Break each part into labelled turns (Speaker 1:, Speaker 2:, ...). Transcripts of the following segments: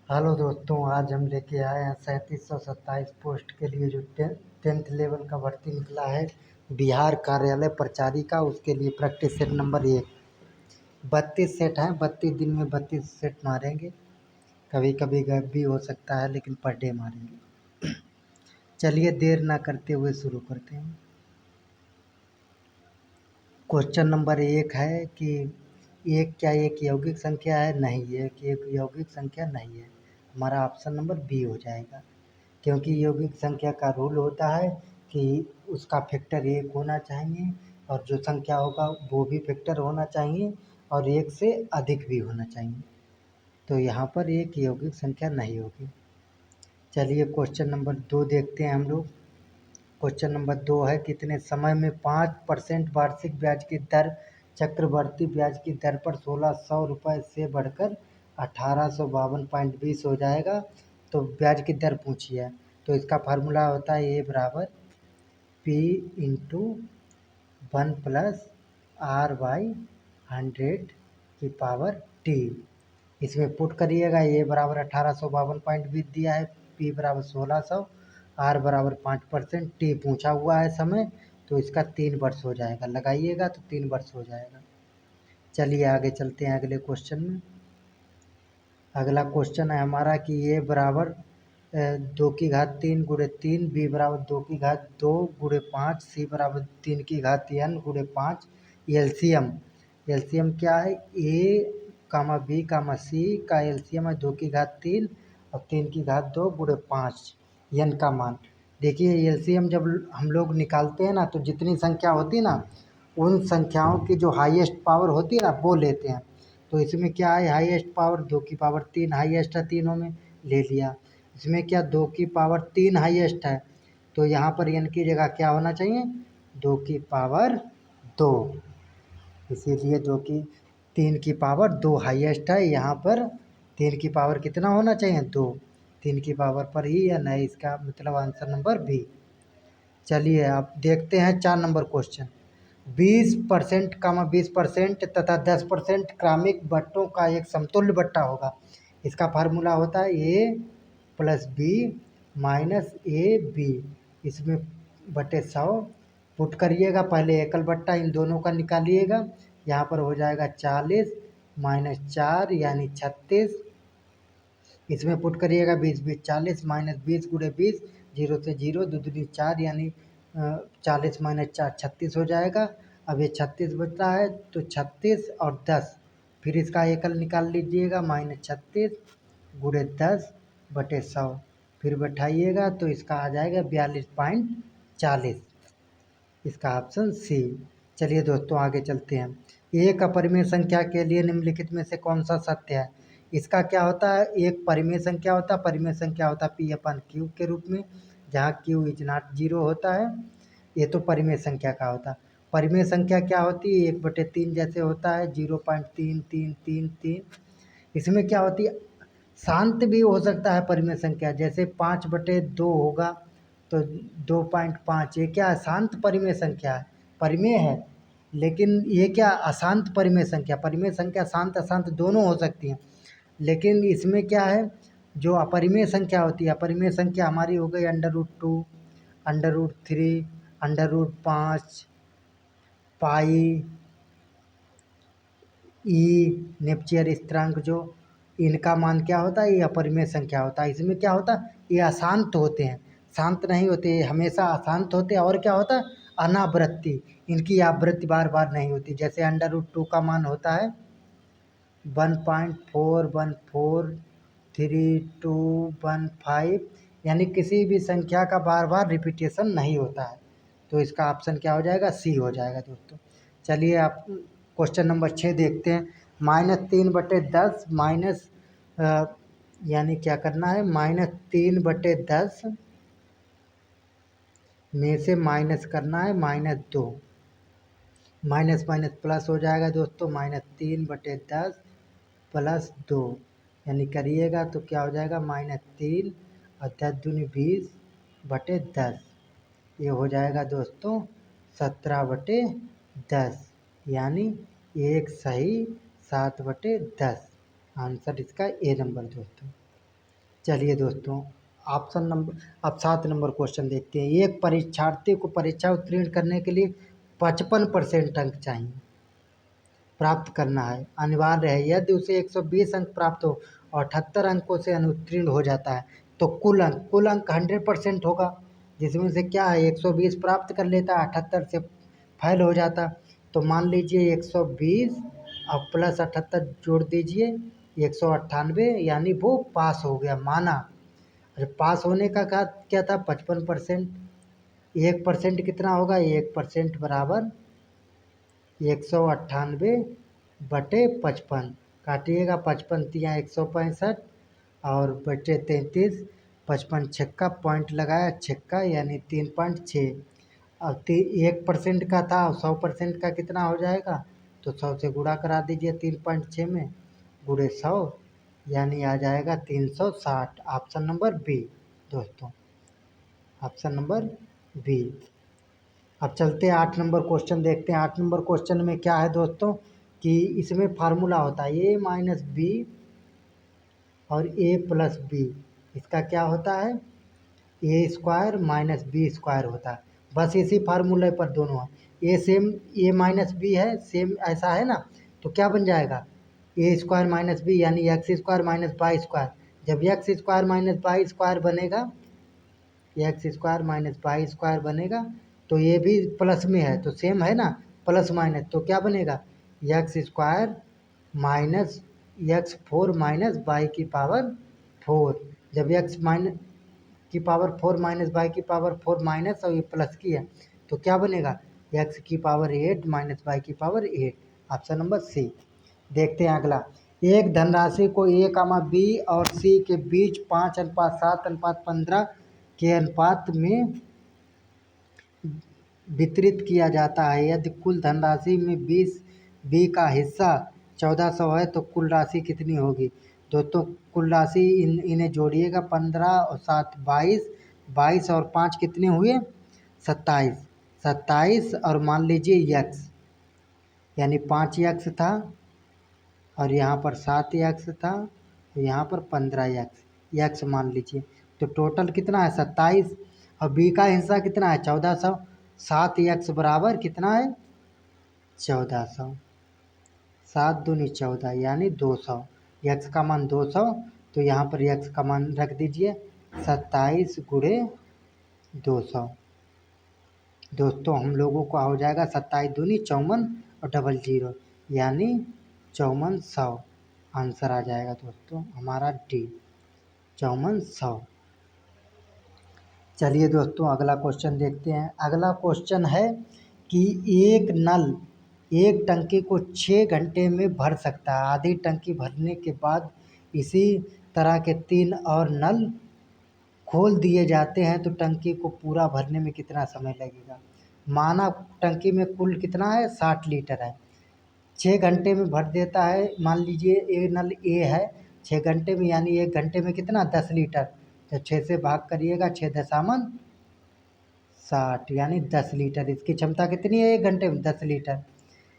Speaker 1: Hello दोस्तों, आज हम लेके आए हैं 3727 पोस्ट के लिए जो टेंथ लेवल का भर्ती निकला है बिहार कार्यालय प्रचारी का। उसके लिए प्रैक्टिस सेट नंबर 1 32 सेट हैं। 32 दिन में 32 सेट मारेंगे। कभी कभी गैप भी हो सकता है, लेकिन पर डे मारेंगे। चलिए देर ना करते हुए शुरू करते हैं। क्वेश्चन नंबर 1 है कि एक क्या एक यौगिक संख्या है? नहीं, एक यौगिक संख्या नहीं है। हमारा ऑप्शन नंबर बी हो जाएगा, क्योंकि यौगिक संख्या का रूल होता है कि उसका फैक्टर 1 होना चाहिए और जो संख्या होगा वो भी फैक्टर होना चाहिए और 1 से अधिक भी होना चाहिए। तो यहाँ पर एक यौगिक संख्या नहीं होगी। चलिए क्वेश्चन नंबर 2 देखते हैं हम लोग। क्वेश्चन नंबर 2 है, कितने समय में 5% वार्षिक ब्याज की दर चक्रवर्ती ब्याज की दर पर 1600 रुपये से बढ़कर 1852.20 हो जाएगा? तो ब्याज की दर पूछी है, तो इसका फार्मूला होता है ए बराबर पी इंटू 1+r/100 की पावर टी। इसमें पुट करिएगा, ए बराबर 1852.20 दिया है, पी बराबर 1600, आर बराबर 5%, टी पूछा हुआ है समय, तो इसका 3 वर्ष हो जाएगा। लगाइएगा तो 3 वर्ष हो जाएगा। चलिए आगे चलते हैं अगले क्वेश्चन में। अगला क्वेश्चन है हमारा कि ए बराबर 2⁻³ बी बराबर 2⁻2×5, सी बराबर 3⁻n×5। एलसीएम क्या है? ए कामा बी कामा सी का एलसीएम है 2⁻3 और 3⁻2×5 एन का मान। देखिए एलसीएम जब हम लोग निकालते हैं ना, तो जितनी संख्या होती है ना, उन संख्याओं की जो हाईएस्ट पावर होती है ना वो लेते हैं। तो इसमें क्या है, हाईएस्ट पावर 2⁻3 हाईएस्ट है, तीनों में ले लिया। इसमें क्या 2⁻3 हाईएस्ट है, तो यहाँ पर एन की जगह क्या होना चाहिए? 2⁻2। इसीलिए 3 की पावर 2 हाईएस्ट है। यहाँ पर 3 की पावर कितना होना चाहिए? 2। 3 की पावर पर ही या नहीं, इसका मतलब आंसर नंबर बी। चलिए आप देखते हैं 4 नंबर क्वेश्चन। 20% तथा 10% क्रमिक बट्टों का एक समतुल्य बट्टा होगा। इसका फार्मूला होता है A plus B minus A B. इसमें बटे 100 पुट करिएगा, पहले एकल बट्टा इन दोनों का निकालिएगा। यहाँ पर हो जाएगा 40 माइनस 4 यानी 36। इसमें पुट करिएगा 20 40 माइनस 20×20, 0 से 0, 2 दूनी 4 यानी 40 माइनस 4 36 हो जाएगा। अब ये 36 बचता है, तो 36 और 10, फिर इसका एकल निकाल लीजिएगा, -36×10/100। फिर बैठाइएगा तो इसका आ जाएगा 42.40। इसका ऑप्शन सी। चलिए दोस्तों आगे चलते हैं। एक अपरिमेय संख्या के लिए निम्नलिखित में से कौन सा सत्य है? इसका क्या होता है? एक परिमेय संख्या होता है, परिमेय संख्या होता है P/Q के रूप में, जहाँ Q इज नॉट 0 होता है। ये तो परिमेय संख्या का होता है। परिमेय संख्या क्या होती है? 1/3 जैसे होता है, 0.3333। इसमें क्या होती है? शांत भी हो सकता है परिमेय संख्या, जैसे 5/2 होगा तो 2.5। ये क्या है? शांत परिमेय संख्या है, परिमेय है, लेकिन ये क्या अशांत परिमेय संख्या। परिमेय संख्या शांत अशांत दोनों हो सकती हैं, लेकिन इसमें क्या है, जो अपरिमेय संख्या होती है, अपरिमेय संख्या हमारी हो गई √2, √3, √5, पाई, ई, नेपियर स्थिरांक, जो इनका मान क्या होता है? ये अपरिमेय संख्या होता है। इसमें क्या होता है? ये अशांत होते हैं, शांत नहीं होते, ये हमेशा अशांत होते हैं। और क्या होता है? अनावृत्ति, इनकी आवृत्ति बार बार नहीं होती। जैसे √2 का मान होता है 1.414315, यानी किसी भी संख्या का बार बार रिपीटेशन नहीं होता है। तो इसका ऑप्शन क्या हो जाएगा? सी हो जाएगा दोस्तों। चलिए आप क्वेश्चन नंबर 6 देखते हैं। -3/10 माइनस यानी क्या करना है? -3/10 में से माइनस करना है -2। माइनस माइनस प्लस हो जाएगा दोस्तों, -3/10 प्लस 2, यानी करिएगा तो क्या हो जाएगा? -3 और 10 दूनी 20/10। ये हो जाएगा दोस्तों 17/10, यानी एक सही 7/10। आंसर इसका ए नंबर दोस्तों। चलिए दोस्तों, ऑप्शन नंबर अब 7 नंबर क्वेश्चन देखते हैं। एक परीक्षार्थी को परीक्षा उत्तीर्ण करने के लिए 55% अंक चाहिए, प्राप्त करना है, अनिवार्य है। यदि उसे 120 अंक प्राप्त हो और 78 अंकों से अनुत्तीर्ण हो जाता है तो कुल अंक 100% होगा, जिसमें से क्या है 120 प्राप्त कर लेता है, 78 से फेल हो जाता। तो मान लीजिए 120 और प्लस 78 जोड़ दीजिए 198, यानी वो पास हो गया, माना। अरे पास होने का क्या था 55%। 1% कितना होगा, 1% बराबर 198/55, काटिएगा 55 तिया 165 और बटे 33, 55 छक्का पॉइंट लगाया, छक्का यानी 3.6। अब 1% का था, 100% का कितना हो जाएगा, तो 100 से गुणा करा दीजिए 3.6 में, गुणे 100 यानी आ जाएगा 360। ऑप्शन नंबर बी दोस्तों, ऑप्शन नंबर बी। अब चलते हैं 8 नंबर क्वेश्चन देखते हैं। 8 नंबर क्वेश्चन में क्या है दोस्तों कि इसमें फार्मूला होता है ए माइनस बी और ए प्लस बी। इसका क्या होता है, A square minus B square होता है। बस इसी फार्मूले पर दोनों है। A same A minus B है, सेम ऐसा है ना, तो क्या बन जाएगा ए स्क्वायर माइनस बी यानी X square minus Y square. जब X square minus Y square बनेगा, X square minus Y square बनेगा, तो ये भी प्लस में है तो सेम है ना, प्लस माइनस तो क्या बनेगा X square minus X four minus Y की पावर 4। जब एक्स माइनस की पावर 4 माइनस वाई की पावर 4 माइनस और ये प्लस की है तो क्या बनेगा एक्स की पावर 8 माइनस वाई की पावर 8। Option number C. देखते हैं अगला। एक धनराशि को ए कामा बी और सी के बीच 5:7:15 के अनुपात में वितरित किया जाता है। यदि कुल धनराशि में 20 बी का हिस्सा 1400 है तो कुल राशि कितनी होगी। दोस्तों कुल राशि इन्हें जोड़िएगा, 15 और 7 22, 22 और 5 कितने हुए 27, 27 और मान लीजिए यक्स यानी 5 यक्स था और यहाँ पर 7 यक्स था, तो यहाँ पर 15 यक्स यक्स मान लीजिए। तो टोटल कितना है 27 और बी का हिस्सा कितना है 1400। 7 यक्स बराबर कितना है 1400, 7 दूनी 14 यानी 200। यक्स का मान 200, तो यहाँ पर यक्स का मान रख दीजिए 27 गुणे 200। दोस्तों हम लोगों का हो जाएगा 27 दूनी 54 और डबल 0 यानी 5400। आंसर आ जाएगा दोस्तों हमारा डी 5400। चलिए दोस्तों अगला क्वेश्चन देखते हैं। अगला क्वेश्चन है कि एक नल एक टंकी को 6 घंटे में भर सकता है। आधी टंकी भरने के बाद इसी तरह के 3 और नल खोल दिए जाते हैं तो टंकी को पूरा भरने में कितना समय लगेगा। माना टंकी में कुल कितना है 60 लीटर है, 6 घंटे में भर देता है। मान लीजिए ए नल ए है 6 घंटे में, यानी 1 घंटे में कितना 10 लीटर। तो 6 से भाग करिएगा, 6 × 60 यानी 10 लीटर। इसकी क्षमता कितनी है 1 घंटे में 10 लीटर।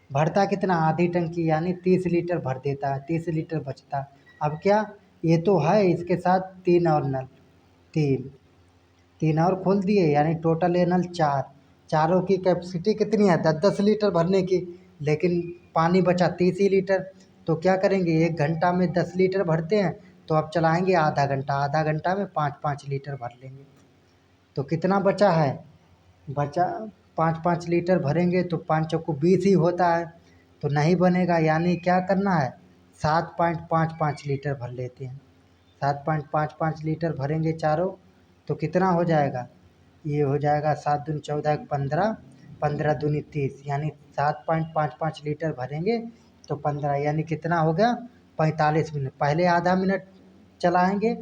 Speaker 1: भरता कितना आधी टंकी यानी 30 लीटर भर देता है, 30 लीटर बचता। अब क्या ये तो है, इसके साथ 3 और नल, तीन तीन और खोल दिए यानी टोटल ये नल 4। चारों की कैपेसिटी कितनी है 10-10 लीटर भरने की, लेकिन पानी बचा 30 ही लीटर। तो क्या करेंगे 1 घंटा में 10 लीटर भरते हैं, तो अब चलाएंगे आधा घंटा, आधा घंटा में 5-5 लीटर भर लेंगे। तो कितना बचा है, बचा 5-5 लीटर भरेंगे तो 5 चौको 20 ही होता है, तो नहीं बनेगा। यानी क्या करना है 7.55 लीटर भर लेते हैं। 7.55 लीटर भरेंगे चारों, तो कितना हो जाएगा, ये हो जाएगा 7 दूनी 14 15, 15 दूनी 30 यानी 7.55 लीटर भरेंगे तो 15 यानी कितना हो गया 45 मिनट। पहले आधा मिनट चलाएंगे,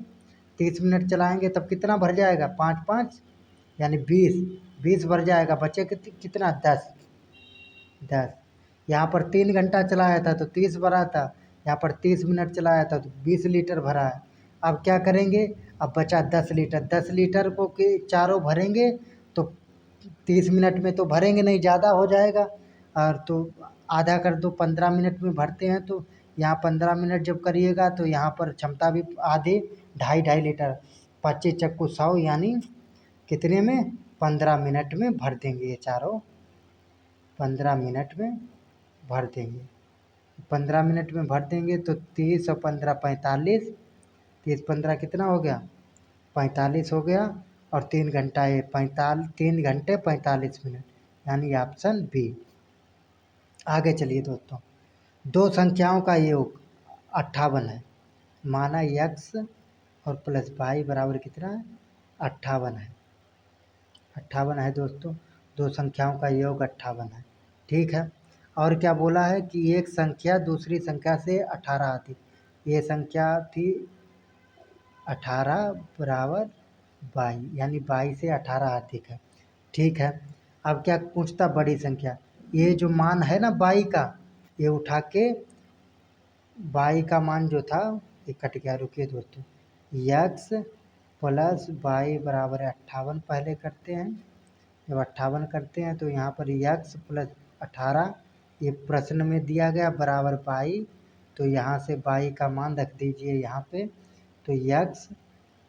Speaker 1: 30 मिनट चलाएंगे तब कितना भर जाएगा 5-5 यानी 20 भर जाएगा। बचे कितना 10। यहाँ पर 3 घंटा चलाया था तो 30 भरा था, यहाँ पर 30 मिनट चलाया था तो 20 लीटर भरा है। अब क्या करेंगे, अब बचा 10 लीटर, 10 लीटर को के चारों भरेंगे तो 30 मिनट में तो भरेंगे नहीं, ज़्यादा हो जाएगा। और तो आधा कर दो 15 मिनट में भरते हैं तो यहाँ 15 मिनट जब करिएगा तो यहाँ पर क्षमता भी आधे 2.5 लीटर 25 × 100 यानी कितने में 15 मिनट में भर देंगे। ये चारों 15 मिनट में भर देंगे। 15 मिनट में भर देंगे तो 30 और 15 45, 30 15 कितना हो गया 45 हो गया। और 3 घंटा ये 3 घंटे 45 मिनट यानी ऑप्शन बी। आगे चलिए दोस्तों, दो संख्याओं का योग 58 है। माना x और प्लस y बराबर कितना है 58 है। 58 है दोस्तों, दो संख्याओं का योग 58 है। ठीक है, और क्या बोला है कि एक संख्या दूसरी संख्या से 18 आती। ये संख्या थी 18 बराबर 22 यानी 22 से 18 अधिक है। ठीक है, अब क्या पूछता बड़ी संख्या, ये जो मान है ना 22 का, ये उठा के 22 का मान जो था ये कट गया। रुकिए दोस्तों, x प्लस 22 बराबर 58 पहले करते हैं। जब 58 करते हैं तो यहाँ पर x प्लस 18 ये प्रश्न में दिया गया बराबर 22, तो यहाँ से 22 का मान रख दीजिए यहाँ पे। तो x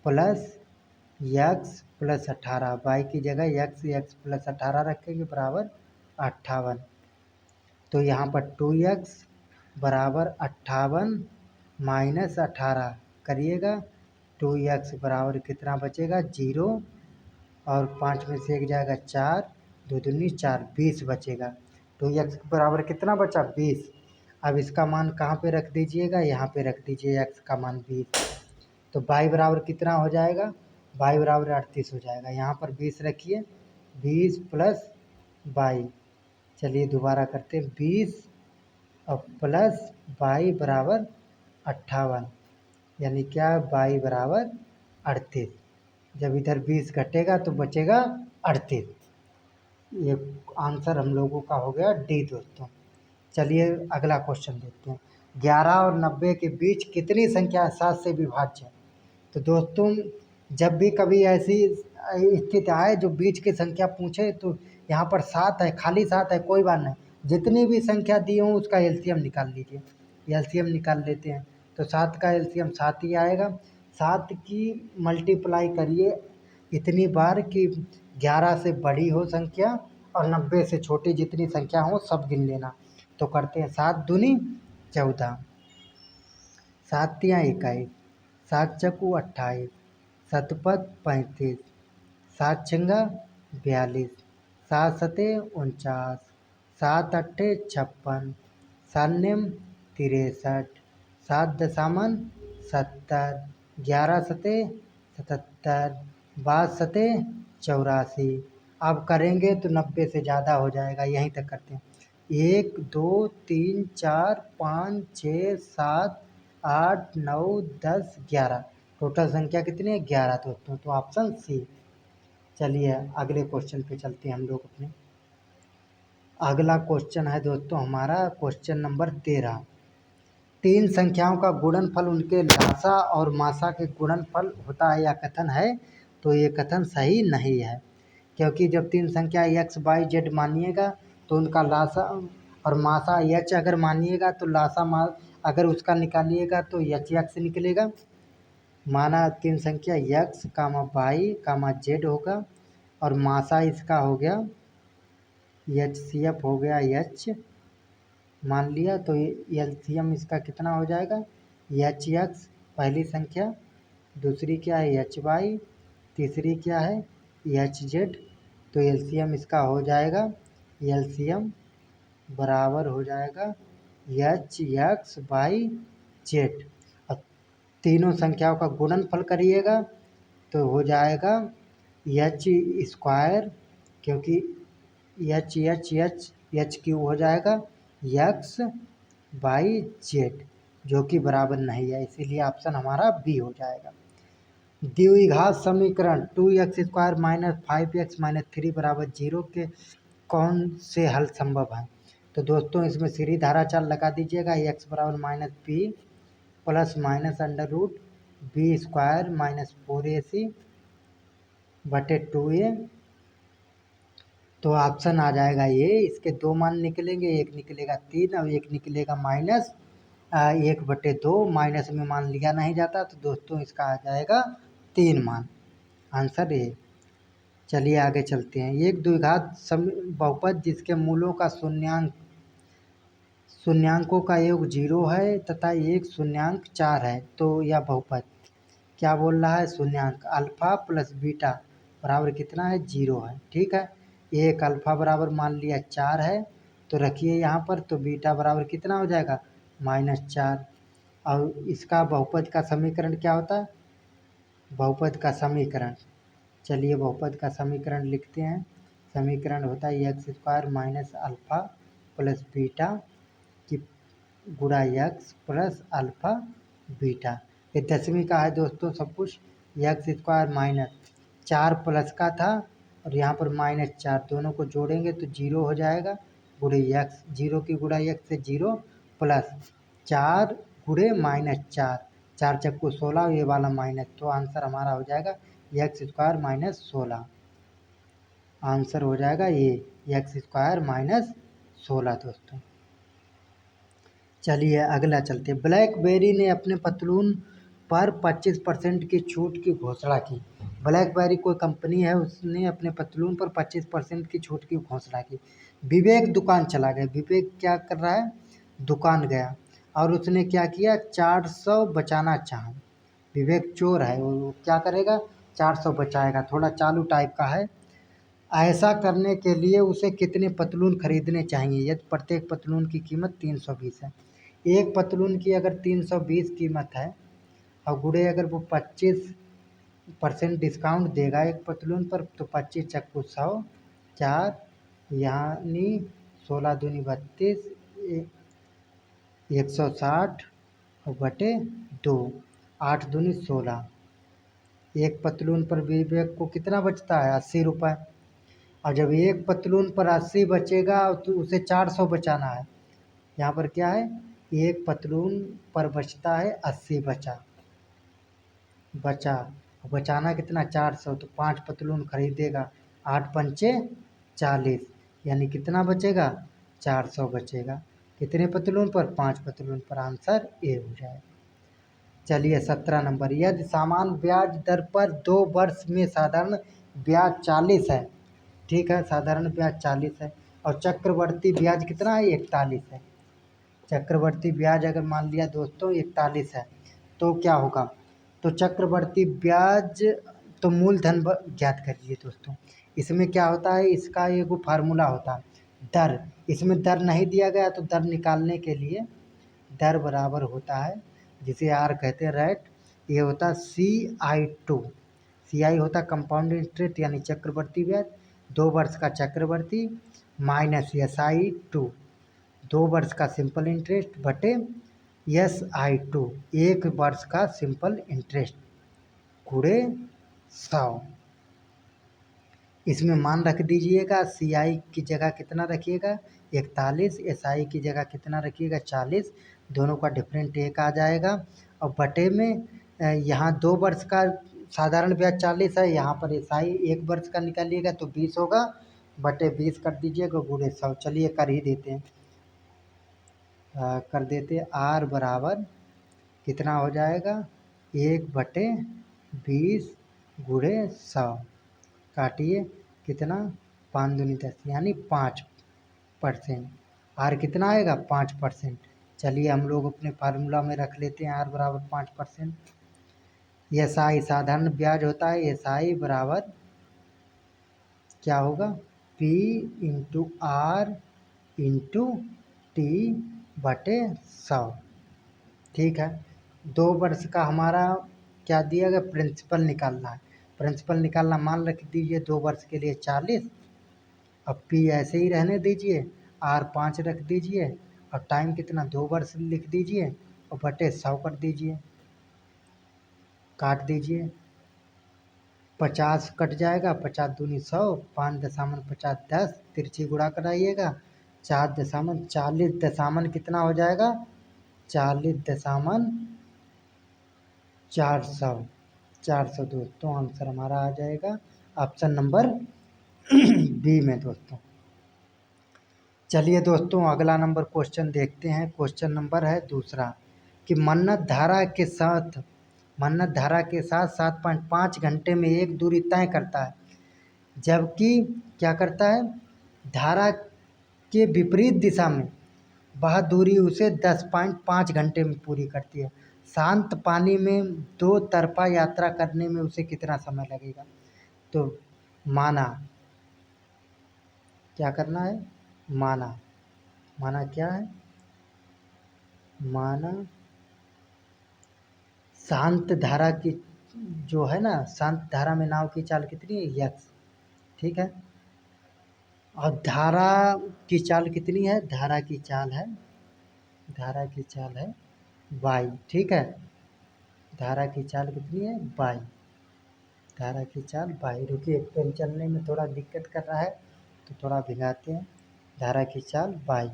Speaker 1: प्लस 18 22 की जगह x प्लस 18 रखेंगे बराबर 58। तो यहाँ पर 2x बराबर 58 माइनस 18 करिएगा। 2x बराबर कितना बचेगा 0, और 5 में से 1 जाएगा 4, 2 दूनी 4, 20 बचेगा। 2x बराबर कितना बचा 20। अब इसका मान कहाँ पे रख दीजिएगा, यहाँ पे रख दीजिए x का मान 20। तो y बराबर कितना हो जाएगा, y बराबर 38 हो जाएगा। यहाँ पर 20 रखिए, 20 प्लस 22, चलिए दोबारा करते हैं, 20 और प्लस 22 बराबर 58 यानी क्या y बराबर 38। जब इधर 20 घटेगा तो बचेगा 38। ये आंसर हम लोगों का हो गया डी दोस्तों। चलिए अगला क्वेश्चन देखते हैं, 11 और 90 के बीच कितनी संख्या 7 से विभाज्य है। तो दोस्तों जब भी कभी ऐसी स्थिति आए जो बीच की संख्या पूछे तो यहाँ पर 7 है, खाली 7 है, कोई बात नहीं, जितनी भी संख्या दी हो उसका एलसीएम निकाल लीजिए। एलसीएम निकाल लेते हैं तो 7 का एलसीएम 7 ही आएगा। 7 की मल्टीप्लाई करिए इतनी बार कि 11 से बड़ी हो संख्या और 90 से छोटी जितनी संख्या हो सब गिन लेना। तो करते हैं 7 दूनी 14, 7 तियाँ 21, 7 चक्कू 28, सतपथ 35, 7 छंगा 42, 7 सते 49, 7 अट्ठे 56, 7 नेम 63, 7 दशामन 70, 11 सते 77, 12 सते 84। अब करेंगे तो 90 से ज़्यादा हो जाएगा, यहीं तक करते हैं। 1 2 3 4 5 6 7 8 9 10 11, टोटल संख्या कितनी है 11 दोस्तों, तो ऑप्शन सी। चलिए अगले क्वेश्चन पे चलते हैं हम लोग अपने। अगला क्वेश्चन है दोस्तों हमारा क्वेश्चन नंबर 13। तीन संख्याओं का गुणनफल उनके लासा और मासा के गुणनफल होता है या कथन है। तो ये कथन सही नहीं है, क्योंकि जब तीन संख्या x y z मानिएगा तो उनका लासा और मासा h अगर मानिएगा तो लासा अगर उसका निकालिएगा तो h x निकलेगा। माना तीन संख्या x कामा y कामा z होगा और मासा इसका हो गया HCF हो गया h मान लिया, तो एलसीएम इसका कितना हो जाएगा HX पहली संख्या, दूसरी क्या है HY, तीसरी क्या है HZ। तो एलसीएम इसका हो जाएगा, एलसीएम बराबर हो जाएगा HXYZ। अब तीनों संख्याओं का गुणनफल करिएगा तो हो जाएगा एच स्क्वायर, क्योंकि एच क्यू हो जाएगा XYZ, जो कि बराबर नहीं है, इसीलिए ऑप्शन हमारा बी हो जाएगा। द्विघात समीकरण 2x² माइनस 5x माइनस 3 बराबर 0 के कौन से हल संभव है। तो दोस्तों इसमें सीधी धारा चाल लगा दीजिएगा, x बराबर minus B plus minus under root B square minus 4ac बटे 2a। तो ऑप्शन आ जाएगा ये, इसके दो मान निकलेंगे, एक निकलेगा 3 और एक निकलेगा 1/2 माइनस में मान लिया नहीं जाता, तो दोस्तों इसका आ जाएगा 3 मान। Answer A. चलिए आगे चलते हैं। एक द्विघात बहुपद जिसके मूलों का शून्यांकों का योग 0 है तथा एक शून्यांक 4 है, तो यह बहुपद क्या बोल रहा है? शून्यांक अल्फा प्लस बीटा बराबर कितना है? 0 है। ठीक है, एक अल्फा बराबर मान लिया 4 है, तो रखिए यहाँ पर, तो बीटा बराबर कितना हो जाएगा? -4। और इसका बहुपद का समीकरण क्या होता है? बहुपद का समीकरण, चलिए बहुपद का समीकरण लिखते हैं। समीकरण होता है x² minus alpha plus beta की गुणा x प्लस अल्फा बीटा। ये 10वीं का है दोस्तों सब कुछ। x² माइनस 4 प्लस का था और यहाँ पर -4, दोनों को जोड़ेंगे तो 0 हो जाएगा, गुणे x, 0 की गुणा x से 0 प्लस 4 गुणे -4, 4 चक्कू 16, ये वाला माइनस, तो आंसर हमारा हो जाएगा x² माइनस 16। आंसर हो जाएगा ये x² माइनस 16 दोस्तों। चलिए अगला चलते। ब्लैकबेरी ने अपने पतलून पर 25% की छूट की घोषणा की। ब्लैकबेरी कोई कंपनी है, उसने अपने पतलून पर 25% की छूट की घोषणा की। विवेक दुकान चला गया। विवेक क्या कर रहा है? दुकान गया और उसने क्या किया? 400 बचाना चाहा। विवेक चोर है, वो क्या करेगा? 400 बचाएगा, थोड़ा चालू टाइप का है। ऐसा करने के लिए उसे कितने पतलून खरीदने चाहिए? यदि प्रत्येक पतलून की कीमत 320 है। एक पतलून की अगर 320 कीमत है और गुणे अगर वो 25% डिस्काउंट देगा एक पतलून पर, तो 25 चक्कू 100, 4 यानी 16 दूनी 32, 160 और बटे 2, 8 दूनी 16। एक पतलून पर विवेक को कितना बचता है? 80 रुपये। और जब एक पतलून पर 80 बचेगा तो उसे 400 बचाना है। यहाँ पर क्या है? एक पतलून पर बचता है 80 बचाना कितना? 400, तो 5 पतलून खरीदेगा, 8 पंचे 40, यानी कितना बचेगा? 400 बचेगा। कितने पतलून पर? 5 पतलून पर। आंसर ए हो जाएगा। चलिए 17 नंबर। यदि सामान्य ब्याज दर पर 2 वर्ष में साधारण ब्याज 40 है, ठीक है, साधारण ब्याज 40 है और चक्रवर्ती ब्याज कितना है? 41 है। चक्रवर्ती ब्याज अगर मान लिया दोस्तों 41 है, तो क्या होगा? तो चक्रवर्ती ब्याज, तो मूलधन ज्ञात करिए दोस्तों। इसमें क्या होता है? इसका एक फार्मूला होता है दर। इसमें दर नहीं दिया गया, तो दर निकालने के लिए दर बराबर होता है, जिसे आर कहते हैं, रेट। ये होता है CI2। CI होता है कंपाउंड इंटरेस्ट यानी चक्रवर्ती ब्याज, 2 वर्ष का चक्रवर्ती माइनस SI2, 2 वर्ष का सिंपल इंटरेस्ट बटे SI2, 1 वर्ष का सिंपल इंटरेस्ट, गुणे 100। इसमें मान रख दीजिएगा। CI की जगह कितना रखिएगा? 41, SI की जगह कितना रखिएगा? 40, दोनों का डिफरेंट 1 आ जाएगा। और बटे में यहाँ 2 वर्ष का साधारण ब्याज 40 है, यहाँ पर SI 1 वर्ष का निकालिएगा तो 20 होगा, बटे 20 कर दीजिएगा, गुणे 100। चलिए कर ही देते हैं, कर देते। R बराबर कितना हो जाएगा? 1/20 गुणे 100, काटिए, कितना? 5 दूनी 10, यानी 5%। आर कितना आएगा? 5%। चलिए हम लोग अपने फार्मूला में रख लेते हैं, आर बराबर 5%। SI साधारण ब्याज होता है, SI बराबर क्या होगा? P into R into T बटे 100। ठीक है, 2 वर्ष का हमारा क्या दिया गया? प्रिंसिपल निकालना है। प्रिंसिपल निकालना, मान रख दीजिए 2 वर्ष के लिए 40। अब P ऐसे ही रहने दीजिए, R 5 रख दीजिए और टाइम कितना? 2 वर्ष लिख दीजिए और बटे 100 कर दीजिए, काट दीजिए, 50 कट जाएगा, 50 दूनी 100, 5.50 10, तिरछी गुणा कराइएगा, 4.40 कितना हो जाएगा? 40.400 दोस्तों, आंसर हमारा आ जाएगा ऑप्शन नंबर बी में दोस्तों। चलिए दोस्तों अगला नंबर क्वेश्चन देखते हैं। क्वेश्चन नंबर है दूसरा। कि मन्नत धारा के साथ 7.5 घंटे में एक दूरी तय करता है, जबकि क्या करता है, धारा के विपरीत दिशा में वह दूरी उसे 10.5 घंटे में पूरी करती है। शांत पानी में दो तरफा यात्रा करने में उसे कितना समय लगेगा? तो माना, क्या करना है, माना क्या है, माना शांत धारा की जो है ना, शांत धारा में नाव की चाल कितनी है, यक्स, ठीक है। और धारा की चाल कितनी है, धारा की चाल है वाई, ठीक है। धारा की चाल कितनी है, वाई, धारा की चाल वाई। रुकिए, पेन चलने में थोड़ा दिक्कत कर रहा है तो थोड़ा भिगाते हैं। धारा की चाल वाई।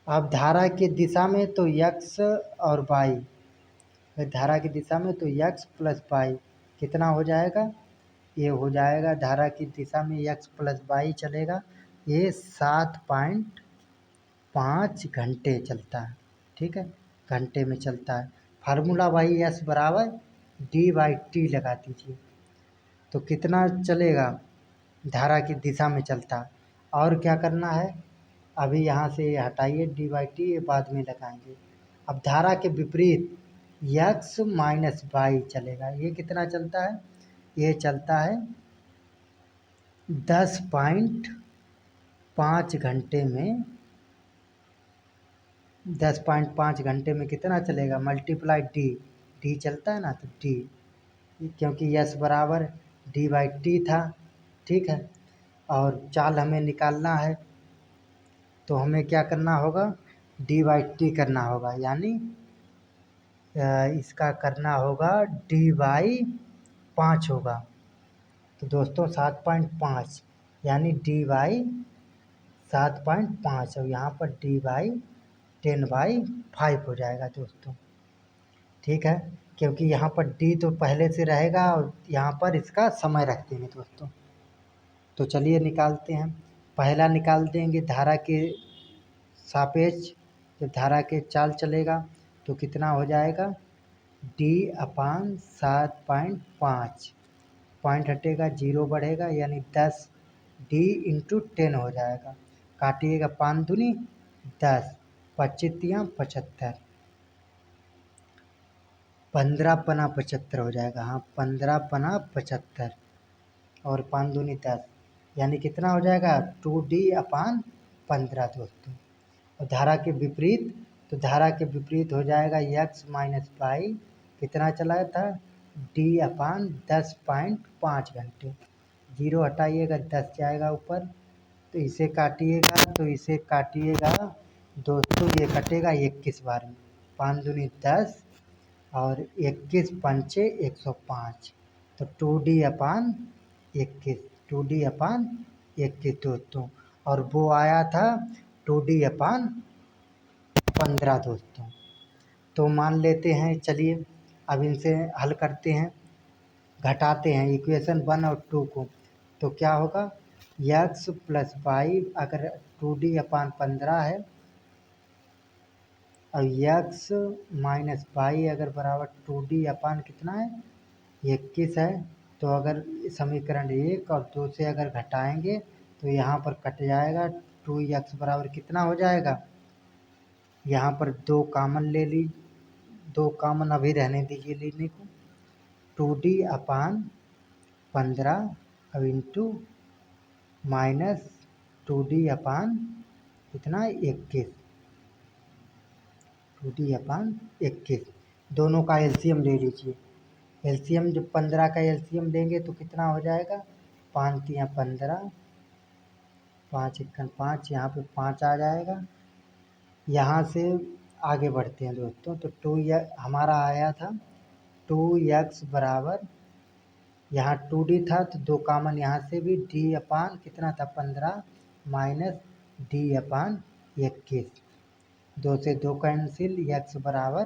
Speaker 1: अब धारा की दिशा में तो यक्स और वाई, धारा की दिशा में तो यक्स प्लस वाई कितना हो जाएगा, ये हो जाएगा, धारा की दिशा में यक्स प्लस वाई चलेगा, ये 7.5 घंटे चलता है, ठीक है, घंटे में चलता है। फार्मूला वही एस बराबर डी बाई टी लगा दीजिए, तो कितना चलेगा, धारा की दिशा में चलता है। और क्या करना है, अभी यहाँ से हटाइए डी बाई टी, ये बाद में लगाएंगे। अब धारा के विपरीत यक्स माइनस वाई चलेगा, ये कितना चलता है, ये चलता है 10.5 घंटे में, 10.5 घंटे में कितना चलेगा, मल्टीप्लाई डी चलता है ना, तो डी, क्योंकि यस बराबर डी बाई टी था, ठीक है। और चाल हमें निकालना है तो हमें क्या करना होगा, डी बाई टी करना होगा, यानी इसका करना होगा डी बाई 5 होगा। तो दोस्तों 7.5 यानी डी बाई 7.5, और यहाँ पर डी बाई 10/5 हो जाएगा दोस्तों, ठीक है। क्योंकि यहाँ पर डी तो पहले से रहेगा और यहाँ पर इसका समय रख देंगे दोस्तों। तो चलिए निकालते हैं। पहला निकाल देंगे, धारा के सापेक्ष जब धारा के चाल चलेगा तो कितना हो जाएगा, D/7.5, पॉइंट हटेगा, 0 बढ़ेगा, यानी 10 D/10 हो जाएगा। काटिएगा 5 दूनी 10, 25 75, 15×75 हो जाएगा, हाँ 15×75, और 5 दूनी 10, यानी कितना हो जाएगा, 2D/15 दोस्तों। और धारा के विपरीत, तो धारा के विपरीत हो जाएगा यक्स माइनस वाई, कितना चला था, D/10.5 घंटे, 0 हटाइएगा 10 जाएगा ऊपर, तो इसे काटिएगा दोस्तों, ये कटेगा 21 बार में, 5 दूनी 10 और 21 पंचे 105, तो 2D/21 दोस्तों। और वो आया था 2D/15 दोस्तों। तो मान लेते हैं, चलिए अब इनसे हल करते हैं, घटाते हैं इक्वेशन 1 और 2 को, तो क्या होगा, यक्स प्लस वाई अगर 2D/15 है और यक्स माइनस वाई अगर बराबर 2D/ कितना है, 21 है, तो अगर समीकरण 1 और 2 से अगर घटाएंगे तो यहाँ पर कट जाएगा, 2x बराबर कितना हो जाएगा, यहाँ पर 2 कॉमन अभी रहने दीजिए लेने को, 2D/15 अब इंटू माइनस 2D/ कितना 21, 2D/21, दोनों का एलसीएम ले लीजिए। एलसीएम जब 15 का एलसीएम लेंगे तो कितना हो जाएगा, 5×3=15, 5×1=5, यहाँ पे 5 आ जाएगा। यहाँ से आगे बढ़ते हैं दोस्तों, तो 2 हमारा आया था 2x बराबर, यहाँ 2D था तो 2 कॉमन यहाँ से भी, D/ कितना था 15 माइनस D/21, 2 से 2 कैंसिल, x बराबर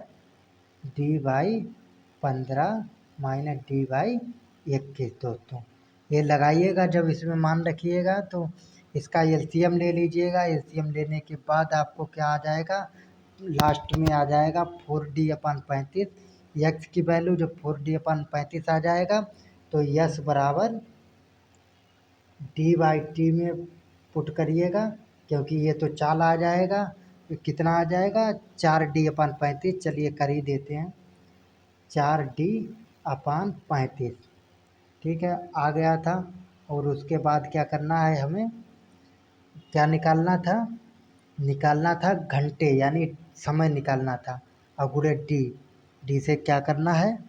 Speaker 1: D/15 माइनस D/21 दोस्तों। ये लगाइएगा, जब इसमें मान रखिएगा तो इसका एलसीएम ले लीजिएगा, एलसीएम लेने के बाद आपको क्या आ जाएगा, लास्ट में आ जाएगा 4D/35। यक्स की वैल्यू जब 4D/35 आ जाएगा तो यस बराबर D/T में पुट करिएगा, क्योंकि ये तो चाल आ जाएगा। कितना आ जाएगा 4D/35। चलिए कर ही देते हैं 4D/35। ठीक है, आ गया था। और उसके बाद क्या करना है हमें, क्या निकालना था घंटे यानी समय निकालना था। और गुणे डी, डी से क्या करना है,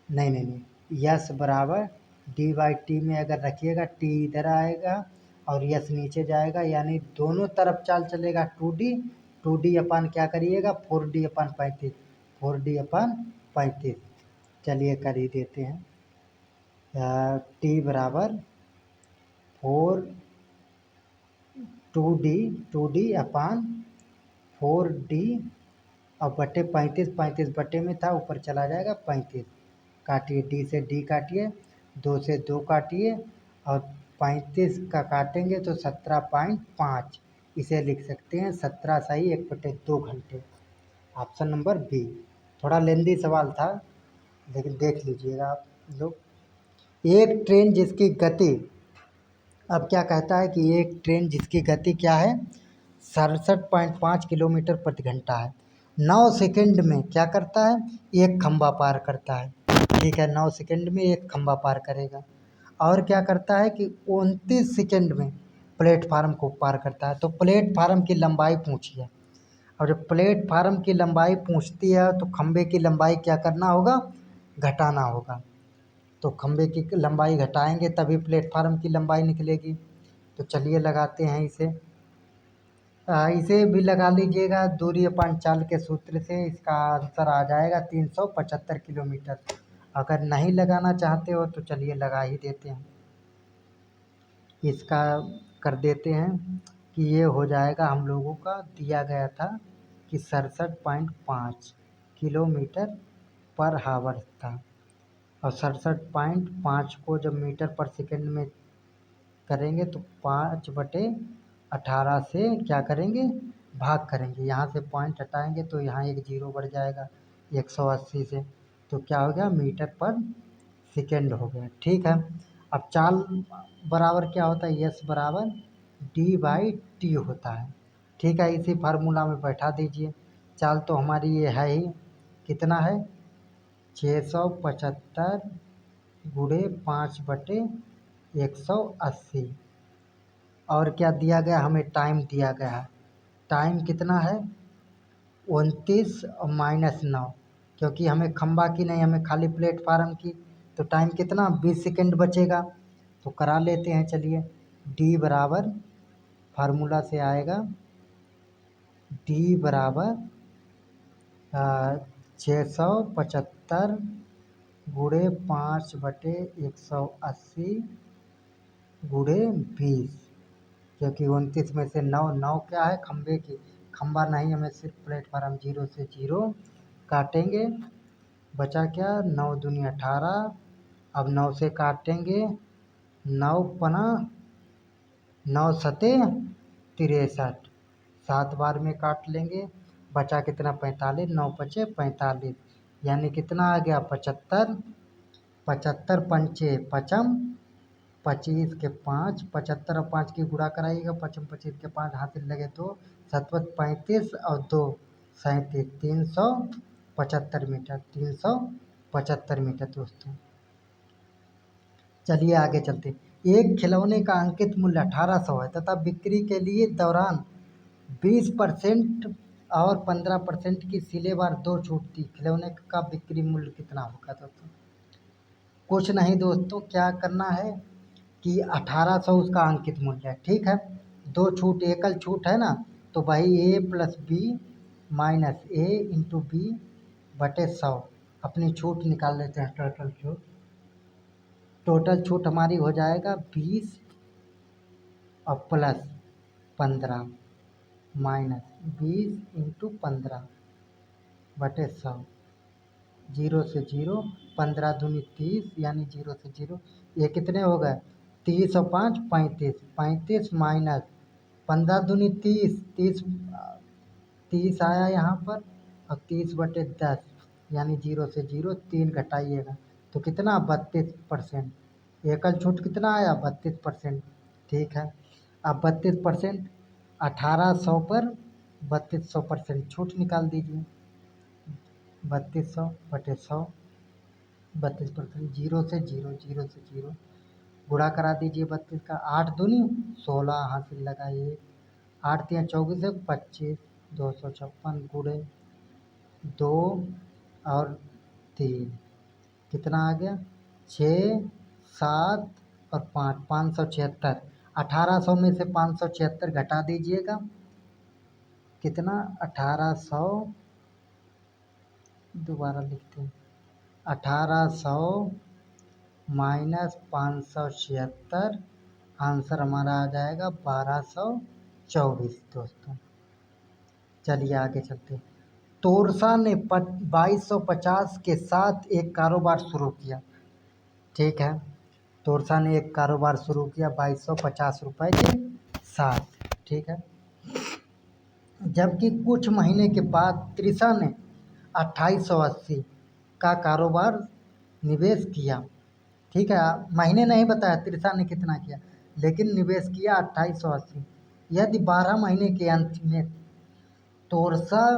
Speaker 1: नहीं, यस बराबर D/T में अगर रखिएगा टी इधर आएगा और यस नीचे जाएगा, यानी दोनों तरफ चाल चलेगा 2D। 2D अपन क्या करिएगा 4D/35, 4D/35। चलिए कर ही देते हैं। टी बराबर 4 2D/4D और बटे 35, 35 बटे में था, ऊपर चला जाएगा 35। काटिए, डी से डी काटिए, 2 से 2 काटिए और 35 का काटेंगे तो 17.5। इसे लिख सकते हैं 17 सही 1/2 घंटे। Option number B. थोड़ा लेंदी सवाल था, लेकिन देख लीजिएगा आप लोग। एक ट्रेन जिसकी गति, अब क्या कहता है कि एक ट्रेन जिसकी गति क्या है 67.5 किलोमीटर प्रति घंटा है, 9 सेकंड में क्या करता है, एक खंबा पार करता है। ठीक है, 9 सेकंड में एक खंबा पार करेगा। और क्या करता है कि 29 सेकंड में प्लेटफार्म को पार करता है। तो प्लेटफार्म की लंबाई पूछिए, और जब प्लेटफार्म की लंबाई पूछती है तो खंबे की लंबाई क्या करना होगा, घटाना होगा। तो खंबे की लंबाई घटाएंगे तभी प्लेटफार्म की लंबाई निकलेगी। तो चलिए लगाते हैं इसे। इसे भी लगा लीजिएगा दूरी अपान चाल के सूत्र से। इसका आंसर आ जाएगा 375 किलोमीटर। अगर नहीं लगाना चाहते हो तो चलिए लगा ही देते हैं। इसका कर देते हैं कि ये हो जाएगा, हम लोगों का दिया गया था कि 67.5 किलोमीटर पर हावर था। और 67.5 को जब मीटर पर सेकंड में करेंगे तो 5/18 से क्या करेंगे, भाग करेंगे। यहाँ से पॉइंट हटाएंगे तो यहाँ एक जीरो बढ़ जाएगा 180 से, तो क्या हो गया मीटर पर सेकंड हो गया। ठीक है, अब चाल बराबर क्या होता है, यस बराबर D/T होता है। ठीक है, इसी फार्मूला में बैठा दीजिए। चाल तो हमारी ये है ही, कितना है 675 गुणे 5/180। और क्या दिया गया, हमें टाइम दिया गया है। टाइम कितना है 29 और -9, क्योंकि हमें खंबा की नहीं, हमें खाली प्लेटफार्म की। तो टाइम कितना 20 सेकंड बचेगा। तो करा लेते हैं चलिए। डी बराबर फार्मूला से आएगा, डी बराबर 675 गुणे 5/180 गुणे 20, क्योंकि 29 में से 9, 9 क्या है खंबे की, खंबा नहीं, हमें सिर्फ प्लेटफार्म 0 से 0 काटेंगे। बचा क्या 9 दूनी 18। अब 9 से काटेंगे, 9 पना 9 सते 63, 7 बार में काट लेंगे। बचा कितना 45, 9 पचे 45, यानी कितना आ गया 75। 75 पंचे पचम, 25 के 5, 75 और 5 की गुणा कराइएगा, 25 25 के 5 हाथ लगे 2, 7 35 और 2 37, 375 मीटर, 375 मीटर दोस्तों। चलिए आगे चलते। एक खिलौने का अंकित मूल्य 1800 है तथा बिक्री के लिए दौरान 20% और 15% की सिलेबार 2 छूट थी। खिलौने का बिक्री मूल्य कितना होगा दोस्तों। कुछ नहीं दोस्तों, क्या करना है कि 1800 उसका अंकित मूल्य है। ठीक है, 2 छूट एकल छूट है ना, तो भाई A + B - A × B बटे 100। अपनी छूट निकाल लेते हैं, टोटल छूट। टोटल छूट हमारी हो जाएगा 20 और प्लस 15 -20 × 15 बटे 100। 0 से 0, 15 दूनी 30, यानी 0 से 0। ये कितने हो गए 30 और 5 35, 35 - 15 दूनी 30, 30 30 आया यहाँ पर, और 30/10 यानी 0 से 0 3 घटाइएगा तो कितना 32%। एकल छूट कितना आया 32%। ठीक है, अब 32% 1800 पर 3200% छूट निकाल दीजिए। 3200/100 32%, 0 से 0 गुणा करा दीजिए 32 का। 8 दूनी 16 हासिल लगाइए। 8 × 3 = 24 है 25, 256 गुणे 2 और 3 कितना आ गया 6, 7 और 5 576। 1800 में से 576 घटा दीजिएगा कितना 1800, दोबारा लिखते हैं 1800 माइनस 576, आंसर हमारा आ जाएगा 1224 दोस्तों। चलिए आगे चलते हैं। तोरसा ने 2250 के साथ एक कारोबार शुरू किया। ठीक है, तोरसा ने एक कारोबार शुरू किया 2250 रुपये के साथ। ठीक है, जबकि कुछ महीने के बाद त्रिशा ने 2880 का कारोबार निवेश किया। ठीक है, महीने नहीं बताया त्रिशा ने कितना किया, लेकिन निवेश किया 2880। यदि 12 महीने के अंत में तोरसा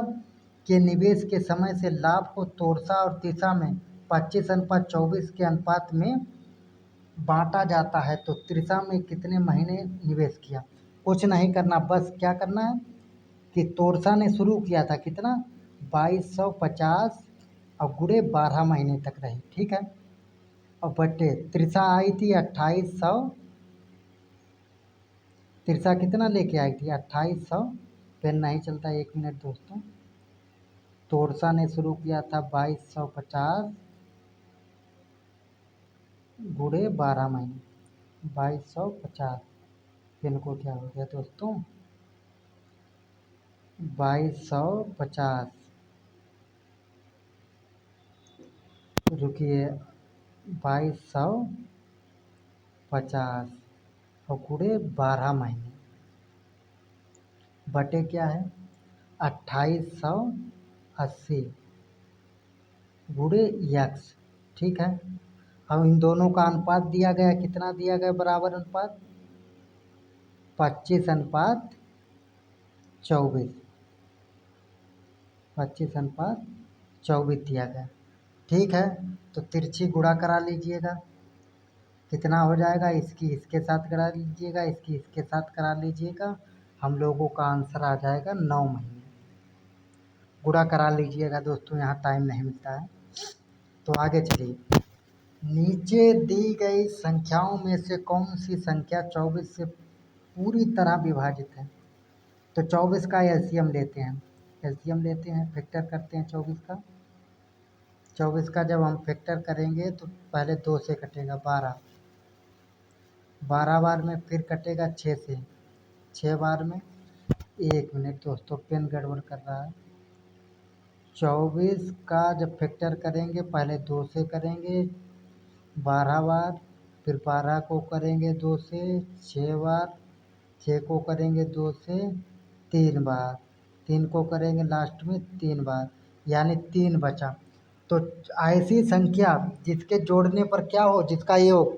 Speaker 1: के निवेश के समय से लाभ को तोरसा और त्रिशा में 25:24 के अनुपात में बांटा जाता है तो त्रिशा में कितने महीने निवेश किया। कुछ नहीं करना, बस क्या करना है कि तोरसा ने शुरू किया था कितना 2250 और गुणे 12 महीने तक रही। ठीक है, और बटे त्रिशा आई थी 2800। त्रिशा कितना लेके आई थी 2800। पेन नहीं चलता, 1 मिनट दोस्तों। तोरसा ने शुरू किया था 2250 गुणे 12 महीने, 2250। पेन को क्या हो गया दोस्तों 2250, रुकिए 2250 और गुणे 12 महीने बटे क्या है 2880 गुणे यक्स। ठीक है, अब इन दोनों का अनुपात दिया गया, कितना दिया गया बराबर अनुपात 25:24, 25:24 दिया गया। ठीक है, तो तिरछी गुणा करा लीजिएगा कितना हो जाएगा, इसकी इसके साथ करा लीजिएगा, इसकी इसके साथ करा लीजिएगा, हम लोगों का आंसर आ जाएगा 9 महीने। गुणा करा लीजिएगा दोस्तों, यहाँ टाइम नहीं मिलता है। तो आगे चलिए। नीचे दी गई संख्याओं में से कौन सी संख्या 24 से पूरी तरह विभाजित है। तो 24 का एलसीएम लेते हैं, फैक्टर करते हैं 24 का। 24 का जब हम फैक्टर करेंगे तो पहले 2 से कटेगा 12, 12 बार में फिर कटेगा 6 से, 6 बार में। 1 मिनट दोस्तों, पेन गड़बड़ कर रहा है। 24 का जब फैक्टर करेंगे पहले 2 से करेंगे 12 बार, फिर 12 को करेंगे 2 से 6 बार, 6 को करेंगे 2 से 3 बार, 3 को करेंगे लास्ट में 3 बार, यानी 3 बचा। तो ऐसी संख्या जिसके जोड़ने पर क्या हो, जिसका योग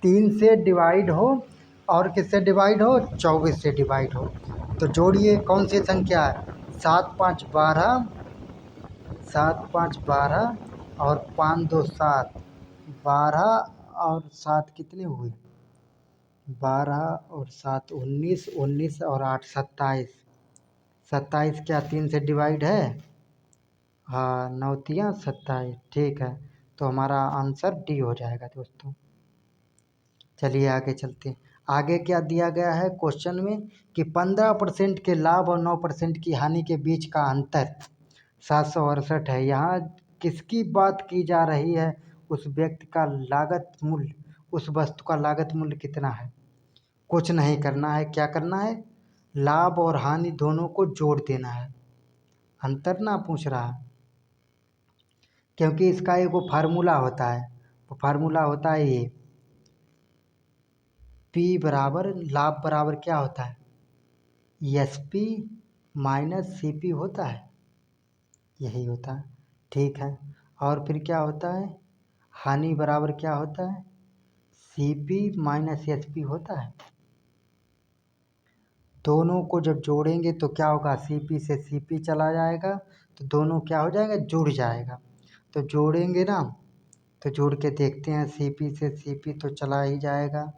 Speaker 1: 3 से डिवाइड हो और किससे डिवाइड हो 24 से डिवाइड हो। तो जोड़िए कौन सी संख्या है 7 5 12, 7 5 12 और 5 2 7, 12 और 7 कितने हुए 12 और 7 19, 19 और 8 27, 27 क्या 3 से डिवाइड है, हाँ 9 तिया 27। ठीक है, तो हमारा आंसर डी हो जाएगा दोस्तों। चलिए आगे चलते हैं। आगे क्या दिया गया है क्वेश्चन में कि 15% के लाभ और 9% की हानि के बीच का अंतर 768 है। यहाँ किसकी बात की जा रही है, उस व्यक्ति का लागत मूल्य, उस वस्तु का लागत मूल्य कितना है। कुछ नहीं करना है, क्या करना है लाभ और हानि दोनों को जोड़ देना है, अंतर ना पूछ रहा है। क्योंकि इसका एक वो फार्मूला होता है, वो फार्मूला होता है ये P बराबर लाभ बराबर क्या होता है S P minus C P होता है, यही होता है। ठीक है, और फिर क्या होता है, हानि बराबर क्या होता है, C P minus H P होता है। दोनों को जब जोड़ेंगे तो क्या होगा, सी पी से सी पी चला जाएगा, तो दोनों क्या हो जाएगा, जुड़ जाएगा। तो जोड़ेंगे ना, तो जोड़ के देखते हैं, सी पी से सी पी तो चला ही जाएगा,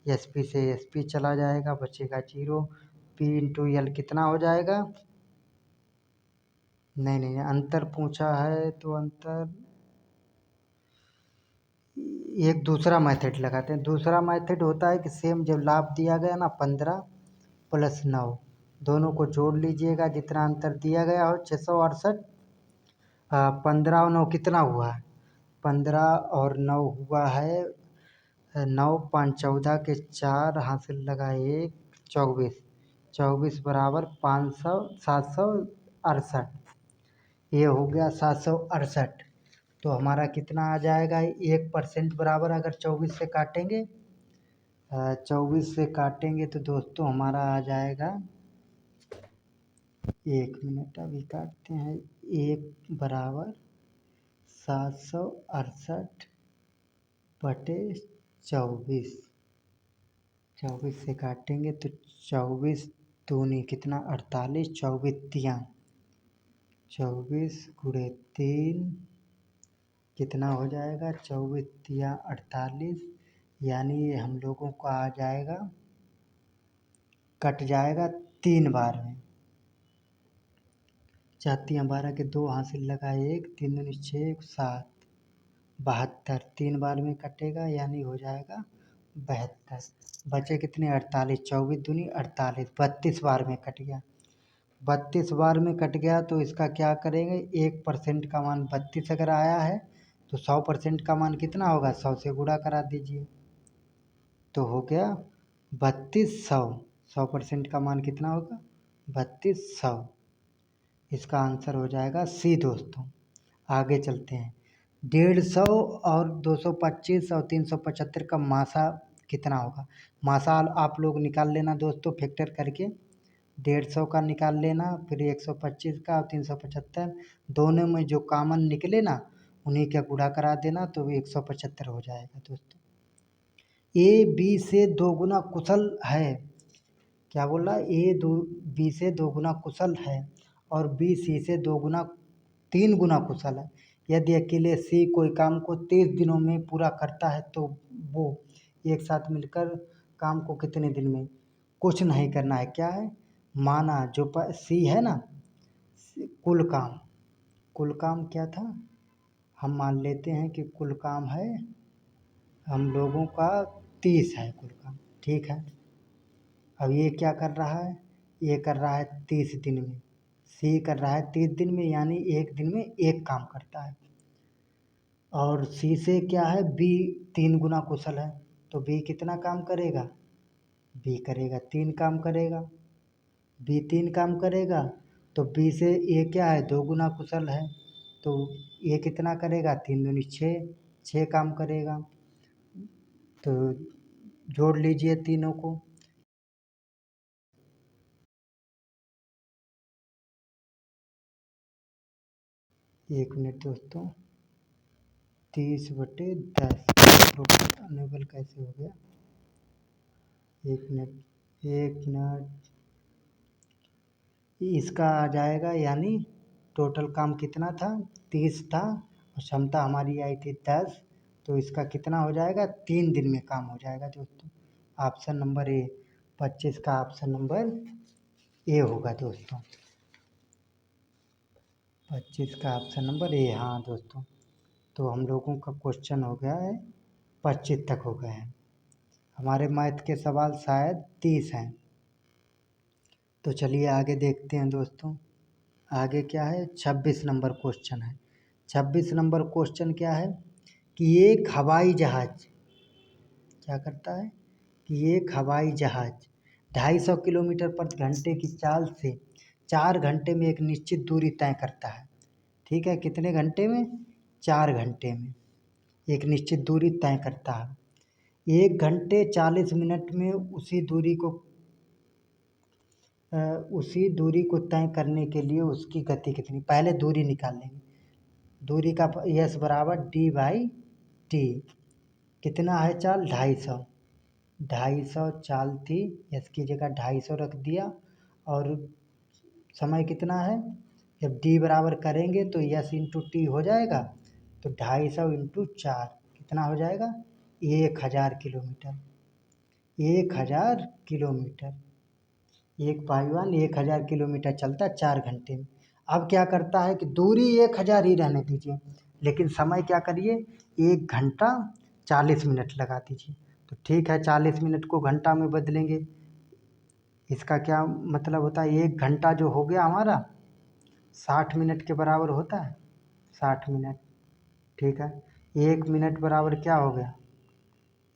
Speaker 1: एस पी से एस पी चला जाएगा, बचेगा जीरो। पी इंटू एल कितना हो जाएगा, नहीं नहीं अंतर पूछा है तो अंतर, एक दूसरा मेथड लगाते हैं। दूसरा मेथड होता है कि सेम जब लाभ दिया गया ना 15 + 9, दोनों को जोड़ लीजिएगा, जितना अंतर दिया गया हो 668, 15 और 9 कितना हुआ है, 15 और 9 हुआ है 9 5 14 के 4 हासिल लगा 1, 24, 24 बराबर 500 768, ये हो गया 768। तो हमारा कितना आ जाएगा, 1% बराबर अगर 24 से काटेंगे, 24 से काटेंगे तो दोस्तों हमारा आ जाएगा, 1 मिनट अभी काटते हैं, 1 बराबर 768 बटे 24, 24 से काटेंगे तो 24 दूनी कितना 48, 24 तियां 24 गुणे 3 कितना हो जाएगा, 24 तियां 48, यानी ये हम लोगों को आ जाएगा, कट जाएगा 3 बार में, 4 तियां 12 के 2 हासिल लगा 1, 3 दूनी 6 7, 72 3 बार में कटेगा, यानी हो जाएगा 72। बचे कितने 48, 24 दूनी 48, 32 बार में कट गया। 32 बार में कट गया तो इसका क्या करेंगे, 1% का मान 32 अगर आया है तो 100% का मान कितना होगा, 100 से गुणा करा दीजिए, तो हो गया 3200। 100% का मान कितना होगा, 3200। इसका आंसर हो जाएगा सी दोस्तों। आगे चलते हैं, 150 और 225 और 375 का मासा कितना होगा। मासा आप लोग निकाल लेना दोस्तों फैक्टर करके, 150 का निकाल लेना, फिर 125 का और 375, दोनों में जो कॉमन निकले ना उन्हीं का गुणा करा देना, तो 175 हो जाएगा दोस्तों। ए बी से 2 गुना कुशल है, क्या बोल रहा है, ए दो बी से 2 गुना कुशल है और बी सी से 2 गुना 3 गुना कुशल है। यदि अकेले सी कोई काम को 30 दिनों में पूरा करता है तो वो एक साथ मिलकर काम को कितने दिन में, कुछ नहीं करना है, क्या है, माना जो सी है ना, कुल काम, कुल काम क्या था, हम मान लेते हैं कि कुल काम है हम लोगों का 30 है कुल काम, ठीक है। अब ये क्या कर रहा है, ये कर रहा है 30 दिन में, सी कर रहा है 30 दिन में, यानी एक दिन में एक काम करता है। और सी से क्या है, बी 3 गुना कुशल है, तो बी कितना काम करेगा, बी करेगा 3 काम करेगा, बी 3 काम करेगा, तो बी से ए क्या है 2 गुना कुशल है, तो ये कितना करेगा, 3 दूनी 6, 6 काम करेगा। तो जोड़ लीजिए तीनों को, 1 मिनट दोस्तों, 30/10 अनेबल कैसे हो गया, 1 मिनट 1 मिनट, इसका आ जाएगा, यानी टोटल काम कितना था, 30 था और क्षमता हमारी आई थी 10, तो इसका कितना हो जाएगा, 3 दिन में काम हो जाएगा दोस्तों। ऑप्शन नंबर ए, 25 का ऑप्शन नंबर ए होगा दोस्तों, 25 का ऑप्शन नंबर ए, हाँ दोस्तों। तो हम लोगों का क्वेश्चन हो गया है 25 तक हो गए हैं, हमारे मैथ के सवाल शायद 30 हैं। तो चलिए आगे देखते हैं दोस्तों, आगे क्या है, 26 नंबर क्वेश्चन है। 26 नंबर क्वेश्चन क्या है कि एक हवाई जहाज क्या करता है, कि एक हवाई जहाज 250 किलोमीटर प्रति घंटे की चाल से 4 घंटे में एक निश्चित दूरी तय करता है। ठीक है, कितने घंटे में, 4 घंटे में एक निश्चित दूरी तय करता है। 1 घंटे 40 मिनट में उसी दूरी को उसी दूरी को तय करने के लिए उसकी गति कितनी, पहले दूरी निकाल लेंगे। दूरी का यस बराबर डी बाई टी। कितना है चाल, 250। 250 चाल थी, यस की जगह 250 रख दिया। और समय कितना है, जब डी बराबर करेंगे तो यस इंटू टी हो जाएगा। तो 250 इंटू 4 कितना हो जाएगा, 1000 किलोमीटर। 1000 किलोमीटर, एक पाईवान 1000 किलोमीटर चलता है 4 घंटे में। अब क्या करता है कि दूरी 1000 ही रहने दीजिए, लेकिन समय क्या करिए, 1 घंटा 40 मिनट लगा दीजिए। तो ठीक है, 40 मिनट को घंटा में बदलेंगे। इसका क्या मतलब होता है, 1 घंटा जो हो गया हमारा 60 मिनट के बराबर होता है। 60 मिनट, ठीक है। 1 मिनट बराबर क्या हो गया,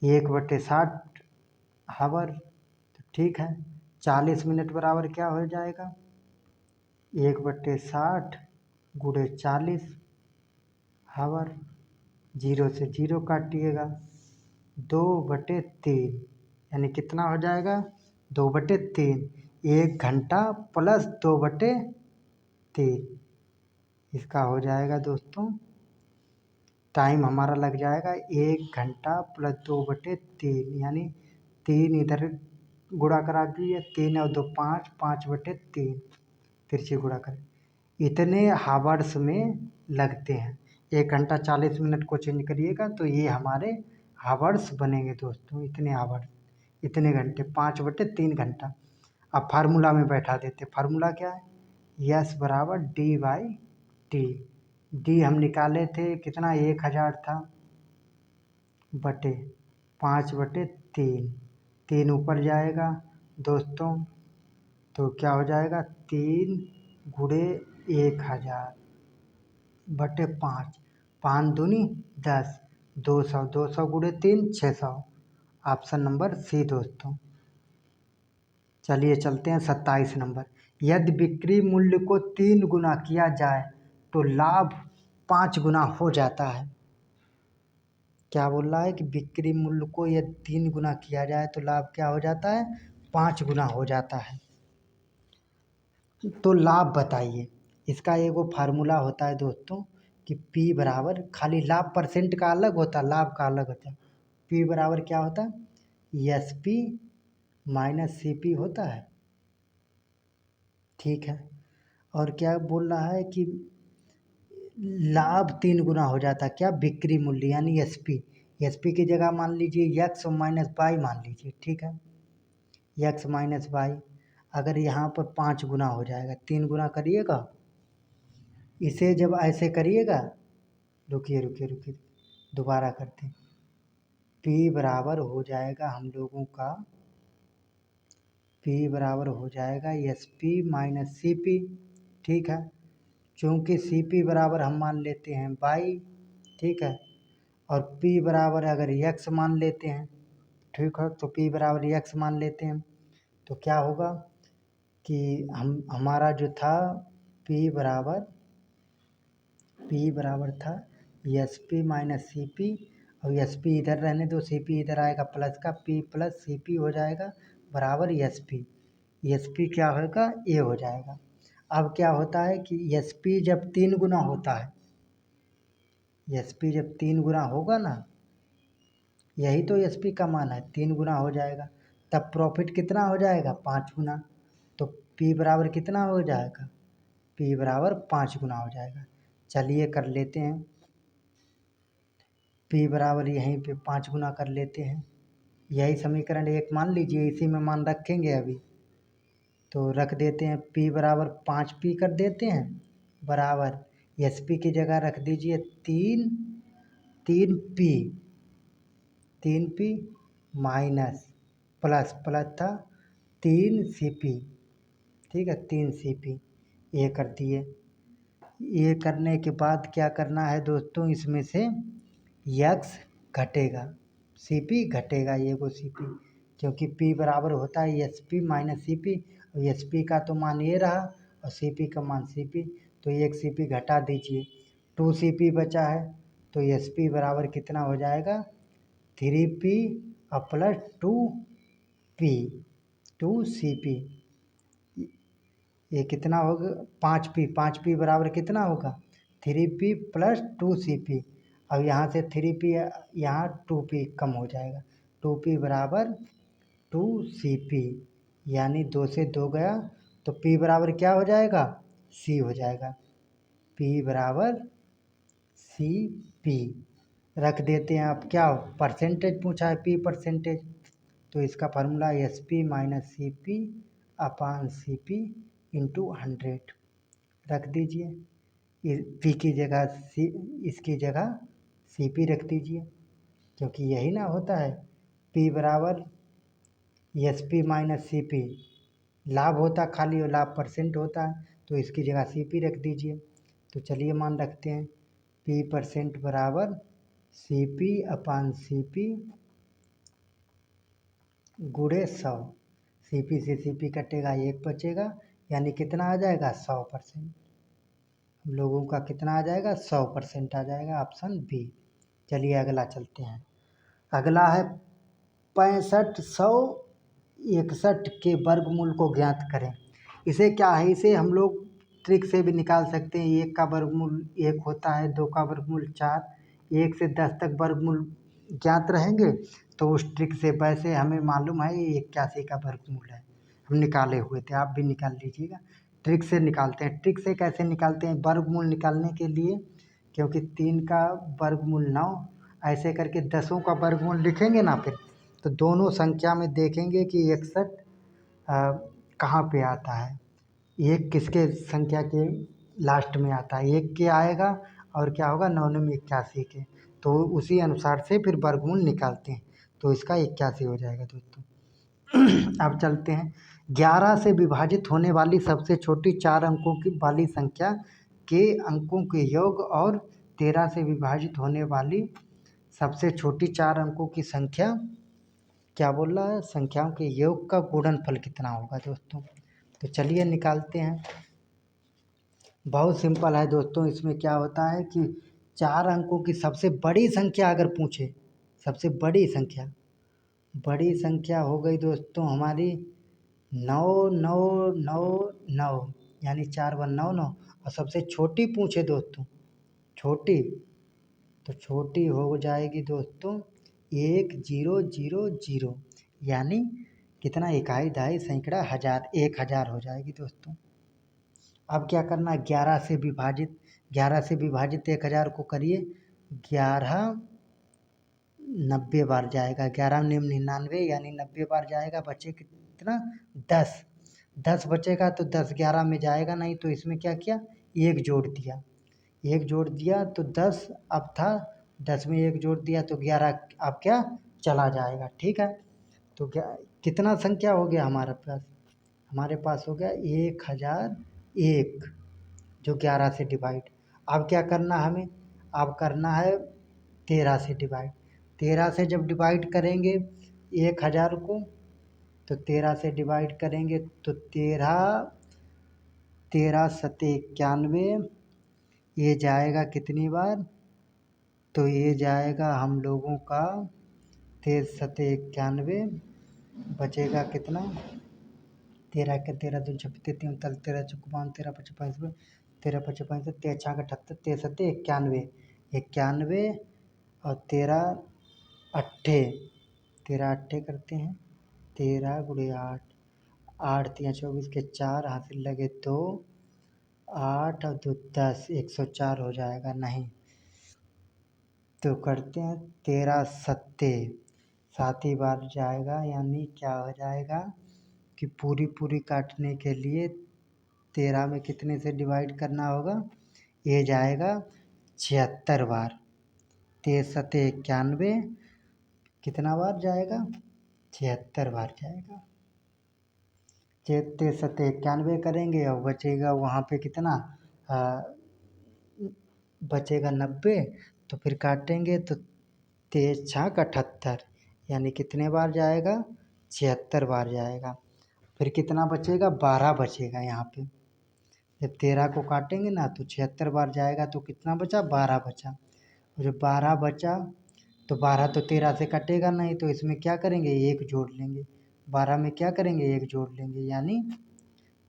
Speaker 1: 1/60 हावर। तो ठीक है, 40 मिनट बराबर क्या हो जाएगा, 1/60 गुणे 40 हावर। 0 से 0 काटिएगा, 2/3 यानी कितना हो जाएगा, 2/3। 1 घंटा प्लस 2/3, इसका हो जाएगा दोस्तों, टाइम हमारा लग जाएगा 1 घंटा प्लस 2/3, यानी 3 इधर गुणा करा दीजिए, 3 और 2 5, 5/3 तिरछी गुणा करें। इतने हावर्स में लगते हैं। 1 घंटा 40 मिनट को चेंज करिएगा तो ये हमारे हावर्स बनेंगे दोस्तों, इतने हावर्स, इतने घंटे, 5/3 घंटा। अब फार्मूला में बैठा देते, फार्मूला क्या है, यस बराबर डी बाई टी। डी हम निकाले थे कितना, 1000 था, बटे 5/3, 3 ऊपर जाएगा दोस्तों, तो क्या हो जाएगा, 3 गुणे 1000 बटे 5, 5 दूनी 10, 200, 200 गुणे 3 600। ऑप्शन नंबर सी दोस्तों। चलिए चलते हैं 27 नंबर। यदि बिक्री मूल्य को 3 गुना किया जाए तो लाभ 5 गुना हो जाता है। क्या बोल रहा है कि बिक्री मूल्य को यदि 3 गुना किया जाए तो लाभ क्या हो जाता है, 5 गुना हो जाता है। तो लाभ बताइए। इसका एगो फार्मूला होता है दोस्तों कि P बराबर, खाली लाभ परसेंट का अलग होता है, लाभ का अलग होता है। P बराबर क्या होता है, SP माइनस CP होता है, ठीक है। और क्या बोल रहा है कि लाभ 3 गुना हो जाता है, क्या, बिक्री मूल्य यानी SP। SP की जगह मान लीजिए x माइनस वाई मान लीजिए, ठीक है, x माइनस वाई। अगर यहाँ पर 5 गुना हो जाएगा, 3 गुना करिएगा, इसे जब ऐसे करिएगा, रुकिए रुकिए रुकिए, दोबारा करते हैं। P बराबर हो जाएगा हम लोगों का, P बराबर हो जाएगा SP माइनस CP, ठीक है। चूँकि CP बराबर हम मान लेते हैं बाई, ठीक है, और P बराबर अगर x मान लेते हैं, ठीक है, तो P बराबर x मान लेते हैं, तो क्या होगा कि हमारा जो था P बराबर था SP माइनस CP, और SP इधर रहने दो, CP इधर आएगा प्लस का, P प्लस CP हो जाएगा बराबर SP। SP क्या होगा, A हो जाएगा। अब क्या होता है कि SP जब 3 गुना होता है, SP जब 3 गुना होगा ना, यही तो SP का मान है, 3 गुना हो जाएगा, तब प्रॉफिट कितना हो जाएगा, 5 गुना। तो P बराबर कितना हो जाएगा, P बराबर 5 गुना हो जाएगा। चलिए कर लेते हैं, P बराबर यहीं पे 5 गुना कर लेते हैं। यही समीकरण 1 मान लीजिए, इसी में मान रखेंगे अभी, तो रख देते हैं P बराबर 5P कर देते हैं, बराबर SP की जगह रख दीजिए 3P, 3P minus plus plus था 3CP, ठीक है, 3CP, ये कर दिए। ये करने के बाद क्या करना है दोस्तों, इसमें से x घटेगा, CP घटेगा, ये को CP, क्योंकि P बराबर होता है SP माइनस CP, और SP का तो मान ये रहा और CP का मान CP, तो एक CP घटा दीजिए, 2CP बचा है, तो SP बराबर कितना हो जाएगा, 3P और प्लस 2P, 2CP, ये कितना होगा 5p बराबर कितना होगा 3p प्लस 2cp। अब यहाँ से 3p यहाँ 2p कम हो जाएगा 2p बराबर 2cp यानी 2 से 2 गया तो p बराबर क्या हो जाएगा c हो जाएगा p बराबर cp। रख देते हैं। अब क्या परसेंटेज पूछा है p परसेंटेज तो इसका formula S P minus C P upon C P into 100 रख दीजिए। पी की जगह सी इसकी जगह सी पी रख दीजिए क्योंकि यही ना होता है पी बराबर S P minus C P लाभ होता खाली और लाभ परसेंट होता है तो इसकी जगह सी पी रख दीजिए। तो चलिए मान रखते हैं पी परसेंट बराबर सी पी अपान सी पी गुणे 100। सी पी से सी पी कटेगा 1 बचेगा यानी कितना आ जाएगा 100%। हम लोगों का कितना आ जाएगा 100% आ जाएगा ऑप्शन बी। चलिए अगला चलते हैं। अगला है 6561 के वर्गमूल को ज्ञात करें। इसे क्या है इसे हम लोग ट्रिक से भी निकाल सकते हैं। 1 का वर्गमूल 1 होता है 2 का वर्गमूल 4 1 से 10 तक वर्गमूल ज्ञात रहेंगे तो उस ट्रिक से वैसे हमें मालूम है ये 81 का वर्गमूल है हम निकाले हुए थे आप भी निकाल लीजिएगा। ट्रिक से निकालते हैं। ट्रिक से कैसे निकालते हैं वर्गमूल निकालने के लिए क्योंकि 3 का वर्गमूल 9 ऐसे करके 10 का वर्गमूल लिखेंगे ना फिर तो दोनों संख्या में देखेंगे कि 61 कहाँ पे आता है एक किसके संख्या के लास्ट में आता है 1 के आएगा और क्या होगा 9 में 81 के तो उसी अनुसार से फिर वर्गमूल निकालते हैं तो इसका 81 हो जाएगा दोस्तों। अब चलते हैं 11 से विभाजित होने वाली सबसे छोटी 4 अंकों की वाली संख्या के अंकों के योग और 13 से विभाजित होने वाली सबसे छोटी 4 अंकों की संख्या क्या बोल रहा है संख्याओं के योग का गुणनफल कितना होगा दोस्तों। तो चलिए निकालते हैं। बहुत सिंपल है दोस्तों। इसमें क्या होता है कि 4 अंकों की सबसे बड़ी संख्या अगर पूछे सबसे बड़ी संख्या हो गई दोस्तों हमारी 9999 यानी 4 वन 9 9 और सबसे छोटी पूछे दोस्तों छोटी तो छोटी हो जाएगी दोस्तों 1000 यानी कितना इकाई दहाई सैकड़ा हज़ार 1000 हो जाएगी दोस्तों। अब क्या करना है 11 से विभाजित 1000 को करिए 11 90 बार जाएगा 11 99 यानी 90 बार जाएगा बचे कितना 10 बचेगा तो 10 11 में जाएगा नहीं तो इसमें क्या किया 1 जोड़ दिया तो 10 अब था 10 में 1 जोड़ दिया तो 11 अब क्या चला जाएगा ठीक है। तो क्या कितना संख्या हो गया हमारे पास हो गया 1001 जो 11 से डिवाइड। अब क्या करना हमें अब करना है 13 से डिवाइड 13 से जब डिवाइड करेंगे 1000 को तो 13 से डिवाइड करेंगे तो 13 सत्ते 91 ये जाएगा कितनी बार तो ये जाएगा हम लोगों का 13 सत्ते 91 बचेगा कितना 13 के 13 दूनी 36 3 उनतालीस 13 चौको 13 पचे 35 13 पचे 35 13 छः 78 13 सत्ते 91 और 13 अट्ठे करते हैं 13 गुणे 8 3 24 के 4 हासिल लगे 2 8 और 2 10 104 हो जाएगा नहीं तो करते हैं 13 सत्ते 7 ही बार जाएगा यानी क्या हो जाएगा कि पूरी काटने के लिए 13 में कितने से डिवाइड करना होगा ये जाएगा 76 बार 13 सत्ते 91 कितना बार जाएगा 76 बार जाएगा 13 सत्ते 91 करेंगे और बचेगा वहाँ पे कितना बचेगा 90 तो फिर काटेंगे तो 13 छाक 78 यानी कितने बार जाएगा 76 बार जाएगा। फिर कितना बचेगा 12 बचेगा यहाँ पे जब 13 को काटेंगे ना तो 76 बार जाएगा तो कितना बचा 12 बचा और जब 12 बचा तो 12 तो 13 से कटेगा नहीं तो इसमें क्या करेंगे 1 जोड़ लेंगे 12 में क्या करेंगे 1 जोड़ लेंगे यानी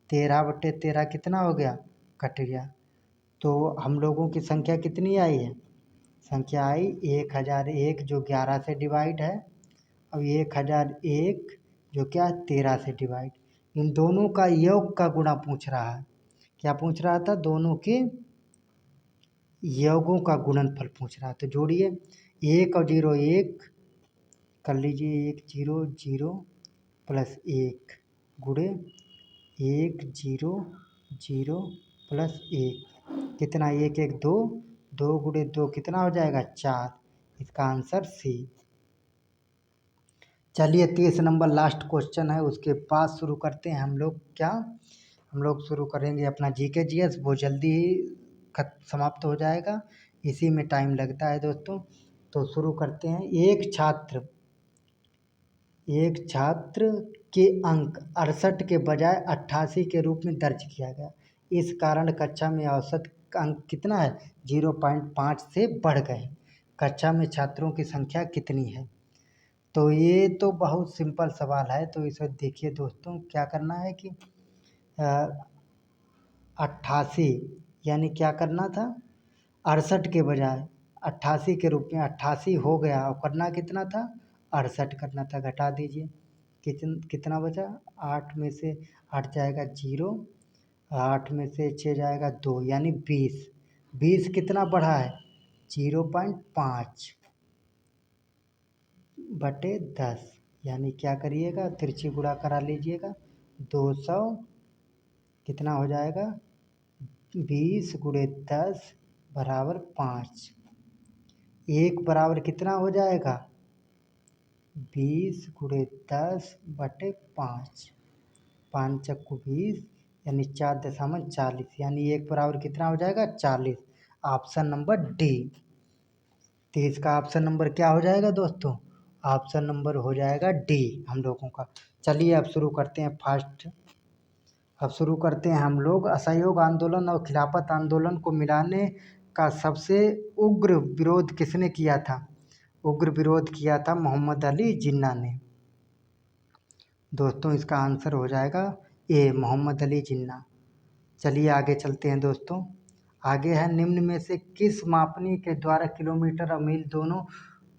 Speaker 1: 13/13 कितना हो गया, कट गया। तो हम लोगों की संख्या कितनी आई है, संख्या आई 1001 जो 11 से डिवाइड है, अब 1001 जो क्या 13 से डिवाइड। इन दोनों का योग का गुणा पूछ रहा है, क्या पूछ रहा था, दोनों के योगों का गुणनफल पूछ रहा है। तो जोड़िए 1 और 0 1 कर लीजिए, 1 0 0 प्लस 1 गुणे 1 0 0 प्लस 1 कितना, 1 1 2, 2 गुणे 2 कितना हो जाएगा 4, इसका आंसर सी। चलिए 30 नंबर लास्ट क्वेश्चन है, उसके बाद शुरू करते हैं हम लोग क्या, हम लोग शुरू करेंगे अपना जीके जीएस, वो जल्दी ही समाप्त हो जाएगा, इसी में टाइम लगता है दोस्तों। तो शुरू करते हैं। एक छात्र के अंक 68 के बजाय 88 के रूप में दर्ज किया गया, इस कारण कक्षा में औसत अंक कितना है, 0.5 से बढ़ गए। कक्षा में छात्रों की संख्या कितनी है। तो ये तो बहुत सिंपल सवाल है, तो इसे देखिए दोस्तों, क्या करना है कि 88 यानी क्या करना था, 68 के बजाय 88 के रूप में 88 हो गया, और करना कितना था, 68 करना था। घटा दीजिए, कितना बचा, 8 में से 8 जाएगा 0, 8 में से 6 जाएगा 2 यानी 20। 20 कितना बढ़ा है, 0.5 बटे 10, यानी क्या करिएगा, तिरछी गुणा करा लीजिएगा, 200 कितना हो जाएगा, 20 गुणे 10 बराबर 5, 1 बराबर कितना हो जाएगा, 20 गुणे 10 बटे 5, 5 चक्कू 20 यानी 4.40, यानी 1 बराबर कितना हो जाएगा 40। Option number D. तो इसका ऑप्शन नंबर क्या हो जाएगा दोस्तों, ऑप्शन नंबर हो जाएगा डी हम लोगों का। चलिए अब शुरू करते हैं फास्ट। अब शुरू करते हैं हम लोग। असहयोग आंदोलन और खिलाफत आंदोलन को मिलाने का सबसे उग्र विरोध किसने किया था, उग्र विरोध किया था मोहम्मद अली जिन्ना ने। दोस्तों इसका आंसर हो जाएगा ए, मोहम्मद अली जिन्ना। चलिए आगे चलते हैं दोस्तों। आगे है, निम्न में से किस मापनी के द्वारा किलोमीटर और मील दोनों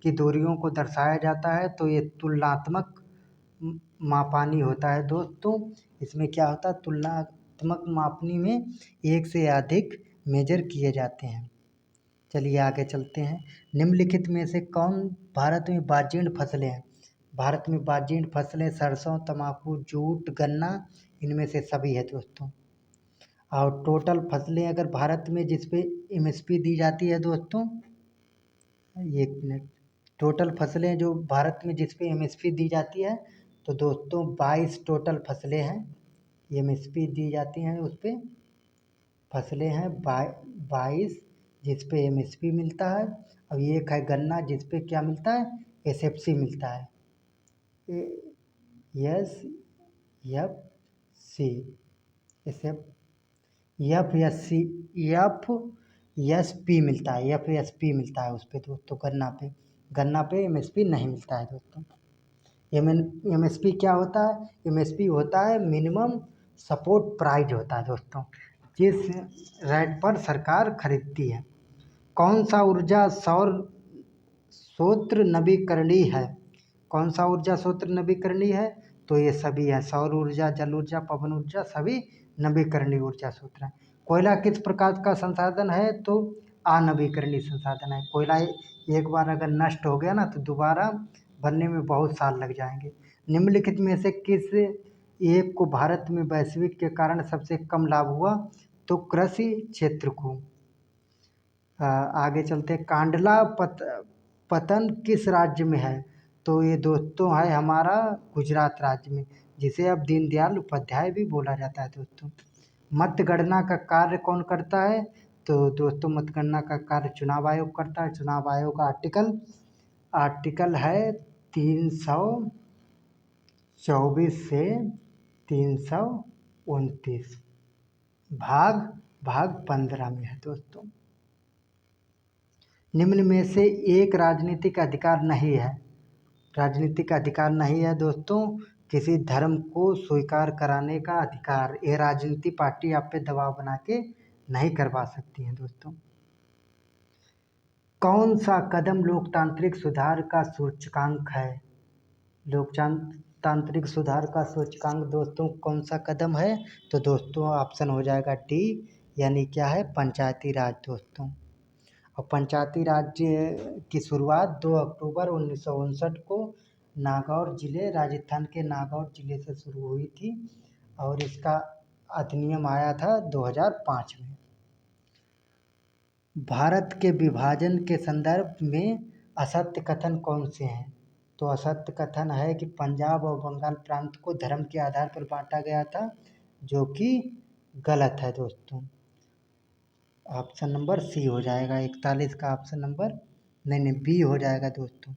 Speaker 1: की दूरियों को दर्शाया जाता है। तो ये तुलनात्मक मापानी होता है दोस्तों। इसमें क्या होता है, तुलनात्मक मापनी में एक से अधिक मेजर किए जाते हैं। चलिए आगे चलते हैं। निम्नलिखित में से कौन भारत में बाजीण फसलें हैं। भारत में बाजीण फसलें सरसों, तंबाकू, जूट, गन्ना, इनमें से सभी है दोस्तों। और टोटल फसलें अगर भारत में जिस पे एमएसपी दी जाती है दोस्तों, एक मिनट, टोटल फसलें जो भारत में जिस पे एमएसपी दी जाती है, तो दोस्तों 22 टोटल फसलें हैं एमएसपी दी जाती हैं, उस पे फसलें हैं 22 जिस पे एमएसपी मिलता है। अब एक है गन्ना जिस पे क्या मिलता है, एसएफसी मिलता है, S F C, F S C, F S P मिलता है, एफ एस पी मिलता है उस पर दोस्तों। गन्ना पे एमएसपी नहीं मिलता है दोस्तों। एमएसपी क्या होता है, एमएसपी होता है मिनिमम सपोर्ट प्राइस होता है दोस्तों, जिस रेट पर सरकार खरीदती है। कौन सा ऊर्जा सौर स्रोत नवीकरणीय है, कौन सा ऊर्जा स्रोत नवीकरणीय है, तो ये सभी है, सौर ऊर्जा, जल ऊर्जा, पवन ऊर्जा, सभी नवीकरणीय ऊर्जा स्रोत हैं। कोयला किस प्रकार का संसाधन है, तो अनवीकरणीय संसाधन है। कोयला एक बार अगर नष्ट हो गया ना, तो दोबारा बनने में बहुत साल लग जाएंगे। निम्नलिखित में से किस एक को भारत में वैश्विक के कारण सबसे कम लाभ हुआ, तो कृषि क्षेत्र को। आगे चलते हैं। कांडला पतन किस राज्य में है, तो ये दोस्तों है हमारा गुजरात राज्य में, जिसे अब दीनदयाल उपाध्याय भी बोला जाता है दोस्तों। मतगणना का कार्य कौन करता है, तो दोस्तों मतगणना का कार्य चुनाव आयोग करता है। चुनाव आयोग का आर्टिकल है 324 से 329, भाग 15 में है दोस्तों। निम्न में से एक राजनीतिक अधिकार नहीं है, राजनीतिक अधिकार नहीं है दोस्तों, किसी धर्म को स्वीकार कराने का अधिकार ये राजनीति पार्टी आप पे दबाव बना के नहीं करवा सकती हैं दोस्तों। कौन सा कदम लोकतांत्रिक सुधार का सूचकांक है? लोकतांत्रिक सुधार का सूचकांक दोस्तों कौन सा कदम है? तो दोस्तों ऑप्शन हो जाएगा डी, यानी क्या है, पंचायती राज दोस्तों। और पंचायती राज की शुरुआत 2 अक्टूबर 1959 को नागौर जिले, राजस्थान के नागौर जिले से शुरू हुई थी और इसका अधिनियम आया था 2005 में। भारत के विभाजन के संदर्भ में असत्य कथन कौन से हैं? तो असत्य कथन है कि पंजाब और बंगाल प्रांत को धर्म के आधार पर बांटा गया था, जो कि गलत है दोस्तों। ऑप्शन नंबर सी हो जाएगा 41 का ऑप्शन नंबर, नहीं बी हो जाएगा दोस्तों।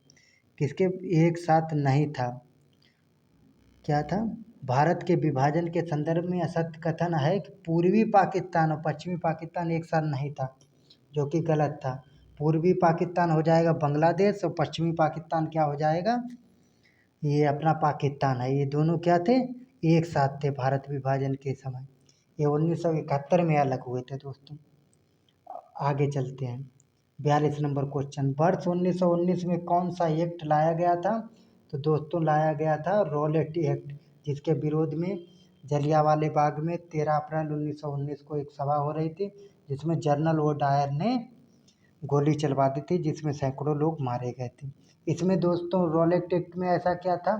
Speaker 1: किसके एक साथ नहीं था, क्या था? भारत के विभाजन के संदर्भ में असत्य कथन है कि पूर्वी पाकिस्तान और पश्चिमी पाकिस्तान एक साथ नहीं था, जो कि गलत था। पूर्वी पाकिस्तान हो जाएगा बांग्लादेश और पश्चिमी पाकिस्तान क्या हो जाएगा, ये अपना पाकिस्तान है। ये दोनों क्या थे, एक साथ थे भारत विभाजन के समय। ये 1971 में अलग हुए थे दोस्तों। आगे चलते हैं 42 नंबर क्वेश्चन। वर्ष 1919 में कौन सा एक्ट लाया गया था? तो दोस्तों लाया गया था रॉलेट एक्ट, जिसके विरोध में जलियांवाला बाग में 13 अप्रैल 1919 को एक सभा हो रही थी, जिसमें जनरल वो डायर ने गोली चलवा दी थी, जिसमें सैकड़ों लोग मारे गए थे। इसमें दोस्तों रॉलेट एक्ट में ऐसा क्या था,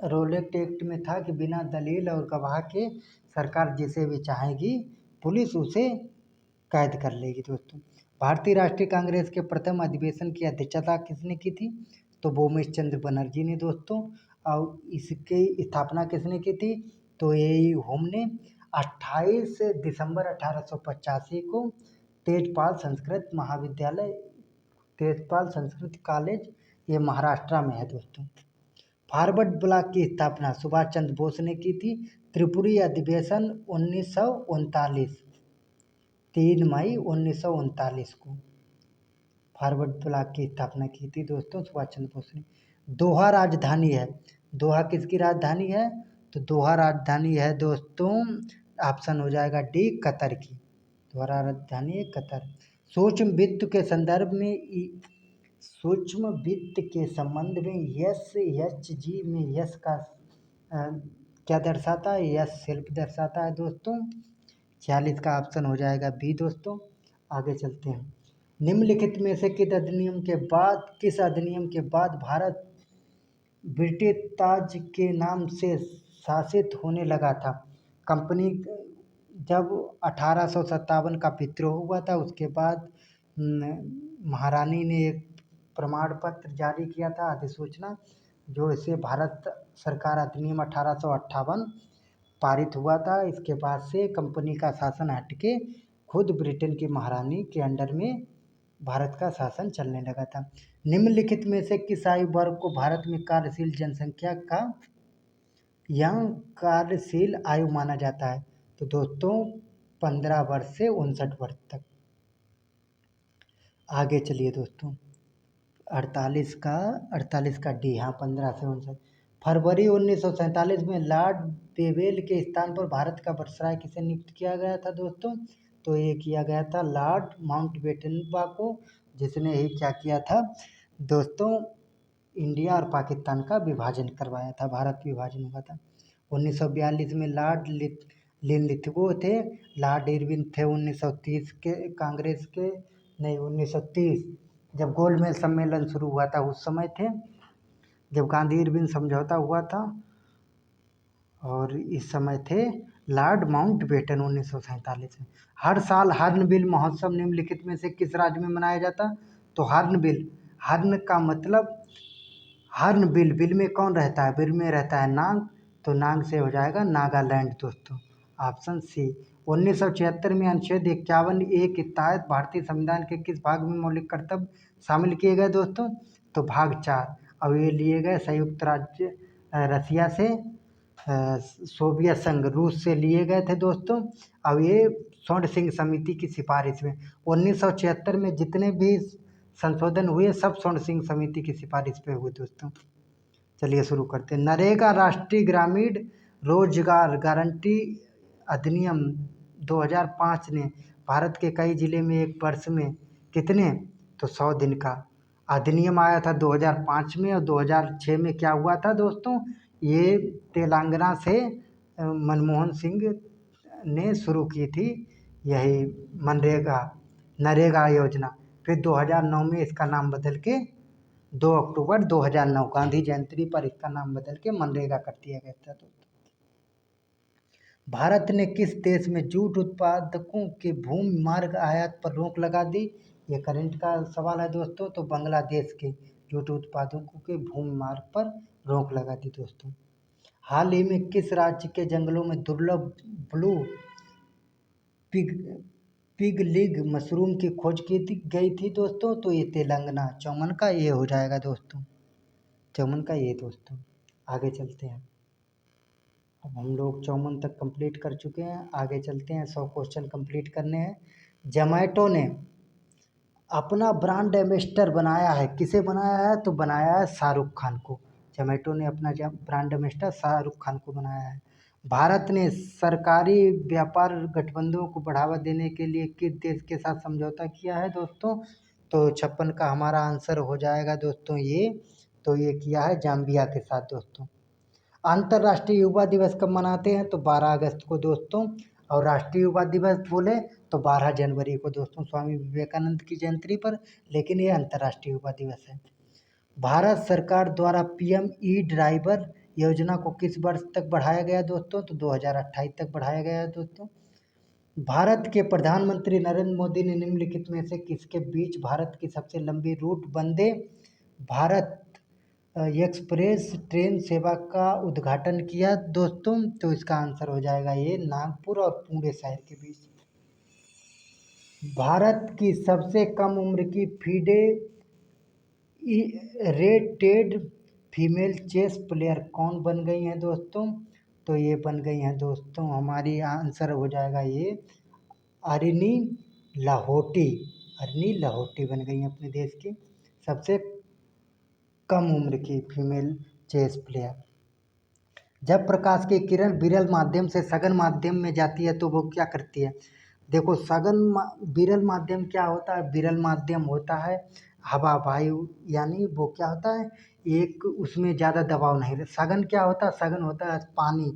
Speaker 1: रॉलेट एक्ट में था कि बिना दलील और गवाह के सरकार जिसे भी चाहेगी पुलिस उसे कैद कर लेगी दोस्तों। भारतीय राष्ट्रीय कांग्रेस के प्रथम अधिवेशन की अध्यक्षता किसने की थी? तो भूमेश चंद्र बनर्जी ने दोस्तों। और इसकी स्थापना किसने की थी? तो ए होम ने 28 दिसंबर 1885 को तेजपाल संस्कृत महाविद्यालय, तेजपाल संस्कृत कॉलेज, ये महाराष्ट्र में है दोस्तों। फॉरवर्ड ब्लॉक की स्थापना सुभाष चंद्र बोस ने की थी। त्रिपुरी अधिवेशन 1939, 3 मई 1939 को फॉरवर्ड ब्लॉक की स्थापना की थी दोस्तों सुभाष चंद्र बोस ने। दोहा राजधानी है, दोहा किसकी राजधानी है? तो दोहा राजधानी है दोस्तों, ऑप्शन हो जाएगा डी, कतर की। दोहा राजधानी है कतर। सूक्ष्म वित्त के संदर्भ में सूक्ष्म वित्त के संबंध में यस एच जी में यस का क्या दर्शाता है? यस शिल्प दर्शाता है दोस्तों। 46 का ऑप्शन हो जाएगा बी दोस्तों। आगे चलते हैं। निम्नलिखित में से किस अधिनियम के बाद भारत ब्रिटिश ताज के नाम से शासित होने लगा था? कंपनी जब 1857 का विद्रोह हुआ था, उसके बाद महारानी ने एक प्रमाण पत्र जारी किया था, अधिसूचना, जो इसे भारत सरकार अधिनियम 1858 पारित हुआ था। इसके बाद से कंपनी का शासन हटके खुद ब्रिटेन की महारानी के अंडर में भारत का शासन चलने लगा था। निम्नलिखित में से किस आयु वर्ग को भारत में कार्यशील जनसंख्या का या कार्यशील आयु माना जाता है? तो दोस्तों 15 वर्ष से 59 वर्ष तक। आगे चलिए दोस्तों 48 का डी, हाँ 15 से 59। फरवरी 1947 में लॉर्ड बेवेल के स्थान पर भारत का वायसराय किसे नियुक्त किया गया था दोस्तों? तो ये किया गया था लॉर्ड माउंटबेटन को, जिसने ही क्या किया था दोस्तों, इंडिया और पाकिस्तान का विभाजन करवाया था, भारत विभाजन हुआ था। 1942 में लॉर्ड लिनलिथगो थे, लॉर्ड इरविन थे 1930 के कांग्रेस के, नहीं 1930 जब गोलमेज सम्मेलन शुरू हुआ था उस समय थे, जब गांधी इरविन समझौता हुआ था। और इस समय थे लॉर्ड माउंटबेटन 1947 में। हर साल हॉर्नबिल महोत्सव निम्नलिखित में से किस राज्य में मनाया जाता? तो हॉर्नबिल, हॉर्न का मतलब हॉर्नबिल, बिल में कौन रहता है? बिल में रहता है नाग, तो नाग से हो जाएगा नागालैंड दोस्तों, ऑप्शन सी। 1976 में अनुच्छेद 51A के तहत भारतीय संविधान के किस भाग में मौलिक कर्तव्य शामिल किए गए दोस्तों? तो भाग 4। और ये लिए गए संयुक्त राज्य रसिया से, सोवियत संघ रूस से लिए गए थे दोस्तों। अब ये स्वर्ण सिंह समिति की सिफारिश में 1976 में जितने भी संशोधन हुए सब स्वर्ण सिंह समिति की सिफारिश पे हुए दोस्तों। चलिए शुरू करते हैं। नरेगा राष्ट्रीय ग्रामीण रोजगार गारंटी अधिनियम 2005 ने भारत के कई जिले में एक वर्ष में कितने, तो 100 दिन का अधिनियम आया था 2005 में। और 2006 में क्या हुआ था दोस्तों, ये तेलंगाना से मनमोहन सिंह ने शुरू की थी यही मनरेगा नरेगा योजना। फिर 2009 में इसका नाम बदल के 2 अक्टूबर 2009 गांधी जयंती पर इसका नाम बदल के मनरेगा कर दिया गया था। तो भारत ने किस देश में जूट उत्पादकों के भूमि मार्ग आयात पर रोक लगा दी, ये करंट का सवाल है दोस्तों। तो बांग्लादेश के जूट उत्पादकों के भूमि मार्ग पर रोक लगा दी दोस्तों। हाल ही में किस राज्य के जंगलों में दुर्लभ ब्लू पिग पिगलिग मशरूम की खोज गई थी दोस्तों, तो ये तेलंगाना। चौमन का ये हो जाएगा दोस्तों, चौमन का ये दोस्तों। आगे चलते हैं, अब हम लोग 54 तक कंप्लीट कर चुके हैं, आगे चलते हैं। 100 क्वेश्चन कंप्लीट करने हैं। जोमैटो ने अपना ब्रांड एम्बेसडर बनाया है, किसे बनाया है, तो बनाया है शाहरुख खान को। जोमैटो ने अपना ब्रांड एम्बेसडर शाहरुख खान को बनाया है। भारत ने सरकारी व्यापार गठबंधनों को बढ़ावा देने के लिए किस देश के साथ समझौता किया है दोस्तों, तो 56 का हमारा आंसर हो जाएगा दोस्तों ये, तो ये किया है जाम्बिया के साथ दोस्तों। अंतर्राष्ट्रीय युवा दिवस कब मनाते हैं, तो 12 अगस्त को दोस्तों। और राष्ट्रीय युवा दिवस बोले तो 12 जनवरी को दोस्तों, स्वामी विवेकानंद की जयंती पर, लेकिन ये अंतर्राष्ट्रीय युवा दिवस है। भारत सरकार द्वारा पीएम ई ड्राइवर योजना को किस वर्ष तक बढ़ाया गया दोस्तों, तो 2028 तक बढ़ाया गया है दोस्तों। भारत के प्रधानमंत्री नरेंद्र मोदी ने निम्नलिखित में से किसके बीच भारत की सबसे लंबी root Vande Bharat express train सेवा का उद्घाटन किया दोस्तों, तो इसका आंसर हो जाएगा ये नागपुर और पुणे शहर के बीच। भारत की सबसे कम उम्र की FIDE rated female chess player कौन बन गई हैं दोस्तों, तो ये बन गई हैं दोस्तों, हमारी आंसर हो जाएगा ये अरिनी लाहोटी। अरिनी लाहोटी बन गई हैं अपने देश की सबसे कम उम्र की फीमेल चेस प्लेयर। जब प्रकाश की किरण विरल माध्यम से सघन माध्यम में जाती है तो वो क्या करती है, देखो विरल माध्यम क्या होता है, विरल माध्यम होता है हवा वायु, यानी वो क्या होता है एक उसमें ज़्यादा दबाव नहीं रहता। सघन क्या होता है, सघन होता है पानी,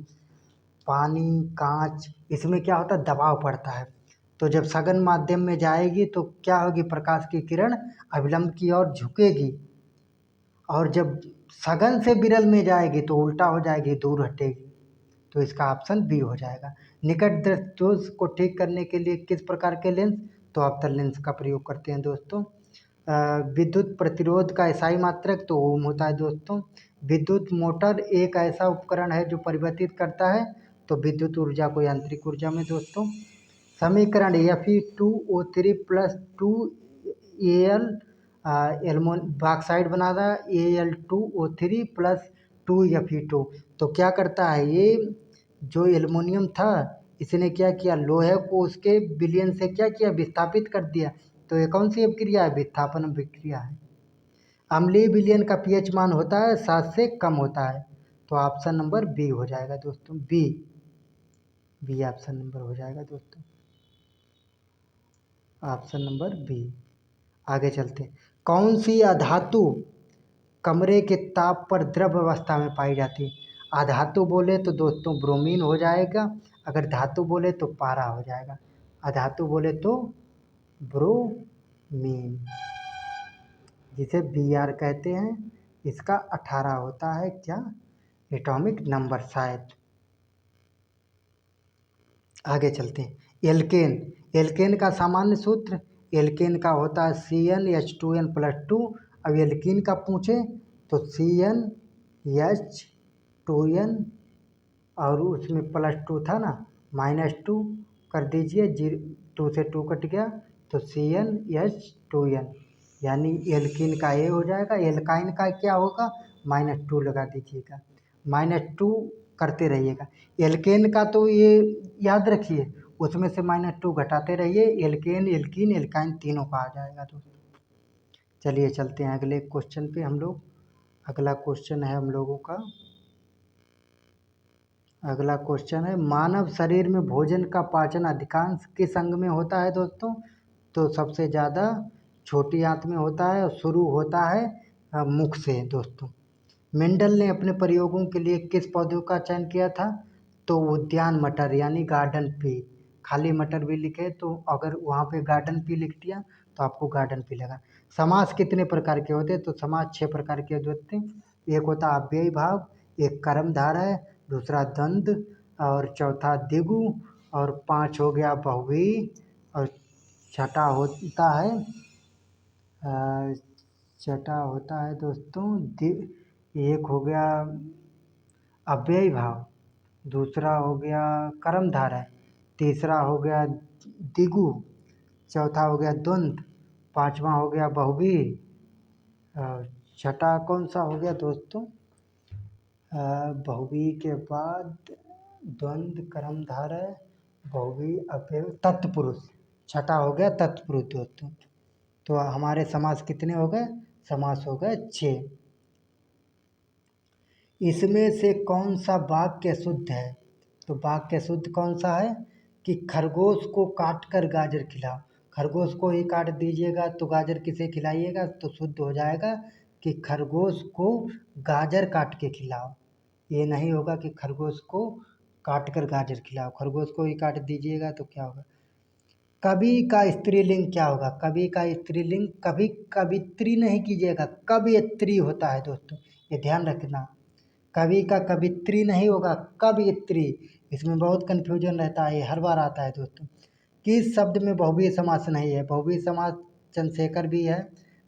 Speaker 1: पानी कांच, इसमें क्या होता है दबाव पड़ता है। तो जब सघन माध्यम में जाएगी तो क्या होगी, प्रकाश की किरण अभिलंब की ओर झुकेगी, और जब सघन से विरल में जाएगी तो उल्टा हो जाएगी, दूर हटेगी। तो इसका ऑप्शन बी हो जाएगा। निकट दृष्टि दोष को ठीक करने के लिए किस प्रकार के लेंस, तो अवतल लेंस का प्रयोग करते हैं दोस्तों। विद्युत प्रतिरोध का एसआई मात्रक तो ओम होता है दोस्तों। विद्युत मोटर एक ऐसा उपकरण है जो परिवर्तित करता है तो विद्युत ऊर्जा को यांत्रिक ऊर्जा में दोस्तों। समीकरण Fe2O3 प्लस 2Al बॉक्साइड बना था Al2O3 प्लस 2Fe2। तो क्या करता है ये जो एल्युमिनियम था इसने क्या किया, लोहे को उसके विलयन से क्या किया, विस्थापित कर दिया। तो ये कौन सी अभिक्रिया है, विस्थापन अभिक्रिया है। अम्लीय विलयन का पीएच मान होता है 7 से कम होता है, तो ऑप्शन नंबर बी हो जाएगा दोस्तों, बी ऑप्शन नंबर हो जाएगा दोस्तों, ऑप्शन नंबर बी। आगे चलते हैं। कौन सी अधातु कमरे के ताप पर द्रव अवस्था में पाई जाती है, अधातु बोले तो दोस्तों ब्रोमीन हो जाएगा, अगर धातु बोले तो पारा हो जाएगा। अधातु बोले तो ब्रोमीन, जिसे Br कहते हैं। इसका 18 होता है क्या, एटॉमिक नंबर शायद। आगे चलते हैं। एल्केन, एल्केन का सामान्य सूत्र, एल्केन का होता है CnH2n+2। अब एल्कीन का पूछे तो CnH2n और उसमें +2 था ना, -2 कर दीजिए, 2 से 2 कट गया तो CnH2n, यानी एल्कीन का ए हो जाएगा। एल्काइन का क्या होगा, -2 लगा दीजिएगा, -2 करते रहिएगा। एल्केन का तो ये याद रखिए, उसमें से -2 घटाते रहिए, एल्केन एल्कीन एल्काइन तीनों का आ जाएगा दोस्तों। चलिए चलते हैं अगले क्वेश्चन पे हम लोग। अगला क्वेश्चन है हम लोगों का, अगला क्वेश्चन है मानव शरीर में भोजन का पाचन अधिकांश किस अंग में होता है दोस्तों? तो सबसे ज़्यादा छोटी आंत में होता है और शुरू होता है मुख से दोस्तों। मेंडल ने अपने प्रयोगों के लिए किस पौधे का चयन किया था? तो उद्यान मटर यानी गार्डन पी। खाली मटर भी लिखे तो अगर वहाँ पे गार्डन पी लिख दिया तो आपको गार्डन पी लगा। समास कितने प्रकार के होते हैं? तो समास 6 प्रकार के होते हैं। एक होता अव्ययी भाव, एक कर्मधारय है, दूसरा द्वंद्व और चौथा द्विगु और 5 हो गया बहुव्रीहि और छठा होता है छठा होता है दोस्तों एक हो गया अव्ययी भाव, दूसरा हो गया कर्मधारय, तीसरा हो गया द्विगु, चौथा हो गया द्वंद्व, पांचवा हो गया बहुव्रीहि, छठा कौन सा हो गया दोस्तों? बहुव्रीहि के बाद द्वंद्व, कर्मधारय, बहुव्रीहि, अव्ययी, तत्पुरुष। छठा हो गया तत्पुरुष दोस्तों। तो हमारे समास कितने हो गए? समास हो गए 6। इसमें से कौन सा वाक्य शुद्ध है? तो वाक्य शुद्ध कौन सा है कि खरगोश को काट कर गाजर खिलाओ। खरगोश को ही काट दीजिएगा तो गाजर किसे खिलाइएगा? तो शुद्ध हो जाएगा कि खरगोश को गाजर काट के खिलाओ। ये नहीं होगा कि खरगोश को काट कर गाजर खिलाओ। खरगोश को ही काट दीजिएगा तो क्या होगा? कवि का स्त्रीलिंग क्या होगा? कवि का स्त्रीलिंग कभी कवित्री नहीं कीजिएगा, कवयित्री होता है दोस्तों, ये ध्यान रखना। कवि का कवित्री नहीं होगा, कवयित्री। इसमें बहुत कन्फ्यूजन रहता है, ये हर बार आता है दोस्तों। किस शब्द में बहुव्रीहि समास नहीं है? बहुव्रीहि समास चंद्रशेखर भी है,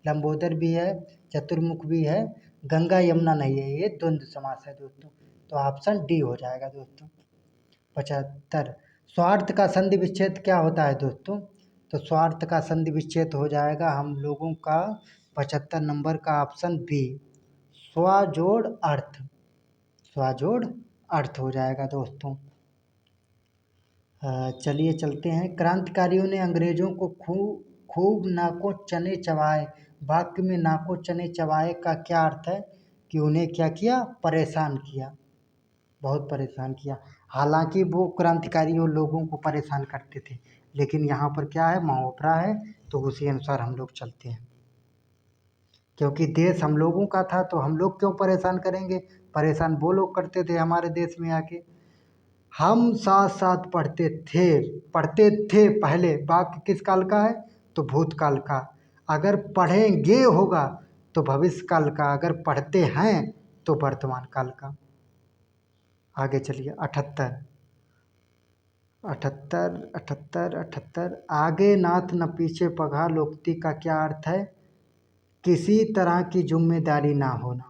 Speaker 1: लंबोदर भी है, चतुर्मुख भी है, गंगा यमुना नहीं है, ये द्वंद्व समास है दोस्तों। तो ऑप्शन डी हो जाएगा दोस्तों। 75 स्वार्थ का संधि विच्छेद क्या होता है दोस्तों? तो स्वार्थ का संधि विच्छेद हो जाएगा हम लोगों का 75 नंबर का ऑप्शन बी, स्वजोड़ अर्थ। स्वजोड़ अर्थ हो जाएगा दोस्तों। चलिए चलते हैं। क्रांतिकारियों ने अंग्रेजों को खूब नाको चने चबाए। वाक्य में नाको चने चबाए का क्या अर्थ है? कि उन्हें क्या किया? परेशान किया, बहुत परेशान किया। हालांकि वो क्रांतिकारी और लोगों को परेशान करते थे, लेकिन यहाँ पर क्या है? मुहावरा है, तो उसी अनुसार हम लोग चलते हैं। क्योंकि देश हम लोगों का था तो हम लोग क्यों परेशान करेंगे? परेशान वो लोग करते थे हमारे देश में आके। हम साथ साथ पढ़ते थे पहले, वाक्य किस काल का है? तो भूतकाल का। अगर पढ़ेंगे होगा तो भविष्य काल का, अगर पढ़ते हैं तो वर्तमान काल का। आगे चलिए 78 अठहत्तर अठहत्तर अठहत्तर आगे नाथ न पीछे पघा लोकोक्ति का क्या अर्थ है? किसी तरह की जिम्मेदारी ना होना,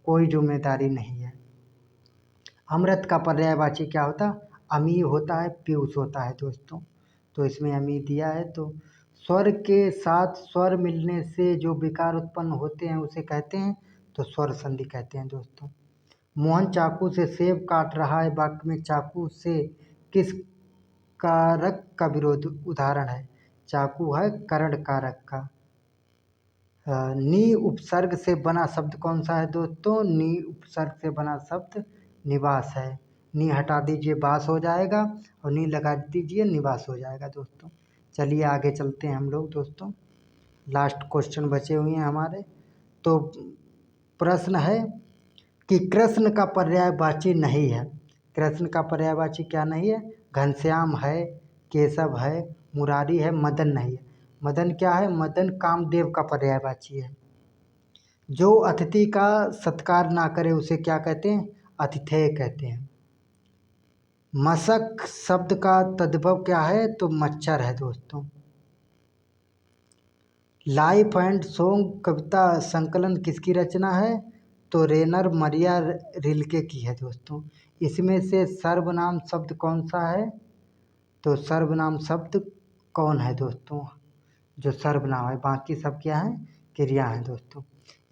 Speaker 1: कोई जिम्मेदारी नहीं है। अमृत का पर्यायवाची क्या होता? अमी होता है, पीयूष होता है दोस्तों। तो इसमें अमी दिया है। तो स्वर के साथ स्वर मिलने से जो विकार उत्पन्न होते हैं उसे कहते हैं तो स्वर संधि कहते हैं दोस्तों। मोहन चाकू से सेब काट रहा है। वाक्य में चाकू से किस कारक का विरोध उदाहरण है? चाकू है करण कारक का। नी उपसर्ग से बना शब्द कौन सा है दोस्तों? नी उपसर्ग से बना शब्द निवास है। नी हटा दीजिए बास हो जाएगा और नी लगा दीजिए निवास हो जाएगा दोस्तों। चलिए आगे चलते हैं हम लोग दोस्तों। लास्ट क्वेश्चन बचे हुए हैं हमारे। तो प्रश्न है कि कृष्ण का पर्यायवाची नहीं है। कृष्ण का पर्यायवाची क्या नहीं है? घनश्याम है, केशव है, मुरारी है, मदन नहीं है। मदन क्या है? मदन कामदेव का पर्यायवाची है। जो अतिथि का सत्कार ना करे उसे क्या कहते हैं? अतिथेय कहते हैं। मशक शब्द का तद्भव क्या है? तो मच्छर है दोस्तों। लाइफ एंड सॉन्ग कविता संकलन किसकी रचना है? तो रेनर मरिया रिल्के की है दोस्तों। इसमें से सर्वनाम शब्द कौन सा है? तो सर्वनाम शब्द कौन है दोस्तों? जो सर्वनाम है, बाकी सब क्या है? क्रिया है दोस्तों।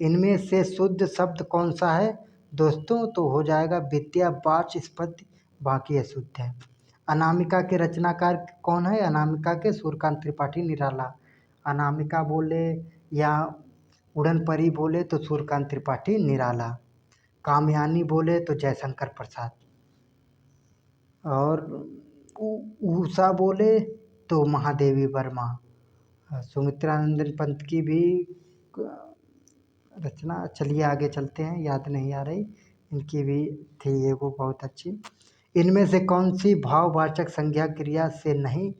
Speaker 1: इनमें से शुद्ध शब्द कौन सा है दोस्तों? तो हो जाएगा विद्या वाचस्पति, बाकी अशुद्ध है। अनामिका के रचनाकार कौन है? अनामिका के सूर्यकांत त्रिपाठी निराला। अनामिका बोले या उड़न परी बोले तो सूर्यकांत त्रिपाठी निराला, कामयानी बोले तो जयशंकर प्रसाद, और उषा बोले तो महादेवी वर्मा। सुमित्रानंदन पंत की भी रचना, चलिए आगे चलते हैं, याद नहीं आ रही, इनकी भी थी ये वो बहुत अच्छी। इनमें से कौन सी भाववाचक संज्ञा क्रिया से नहीं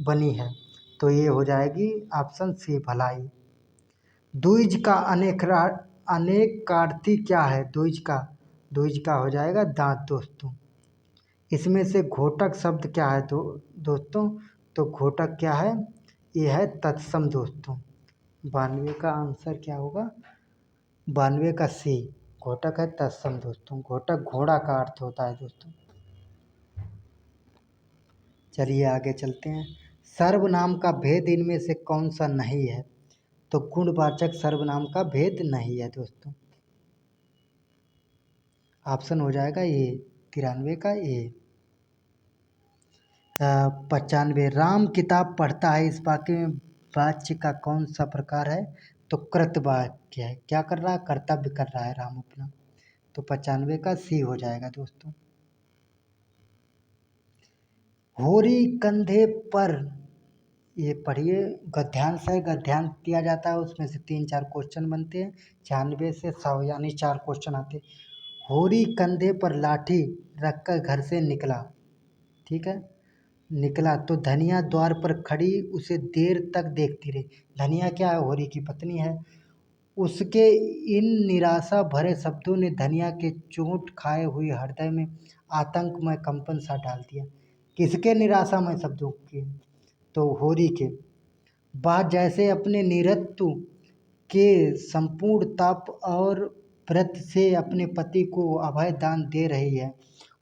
Speaker 1: बनी है? तो ये हो जाएगी ऑप्शन सी भलाई। द्विज का अनेकार्थी क्या है? द्विज का हो जाएगा दांत दोस्तों। इसमें से घोटक शब्द क्या है दोस्तों? तो घोटक क्या है? ये है तत्सम दोस्तों। 92 का आंसर क्या होगा? 92 का सी, घोटक है तत्सम दोस्तों। घोटक घोड़ा का अर्थ होता है दोस्तों। चलिए आगे चलते हैं। सर्वनाम का भेद इनमें से कौन सा नहीं है? तो गुणवाचक सर्वनाम का भेद नहीं है दोस्तों। ऑप्शन हो जाएगा ये 93 का ए। 95, राम किताब पढ़ता है, इस वाक्य में वाच्य का कौन सा प्रकार है? तो कृत वाक्य है। क्या कर रहा है? कर्तव्य कर रहा है राम अपना। तो 95 का सी हो जाएगा दोस्तों। होरी कंधे पर, ये पढ़िए, गद्यांश है, गद्यांश दिया जाता है, उसमें से 3-4 क्वेश्चन बनते हैं। 96 से 100 यानी 4 क्वेश्चन आते हैं। होरी कंधे पर लाठी रखकर घर से निकला, ठीक है, निकला तो धनिया द्वार पर खड़ी उसे देर तक देखती रही। धनिया क्या है? होरी की पत्नी है। उसके इन निराशा भरे शब्दों ने धनिया के चोट खाए हुए हृदय में आतंकमय कंपन सा डाल दिया। किसके निराशामय शब्दों के? तो होरी के। बात जैसे अपने नीरत्व के संपूर्ण तप और व्रत से अपने पति को अभय दान दे रही है।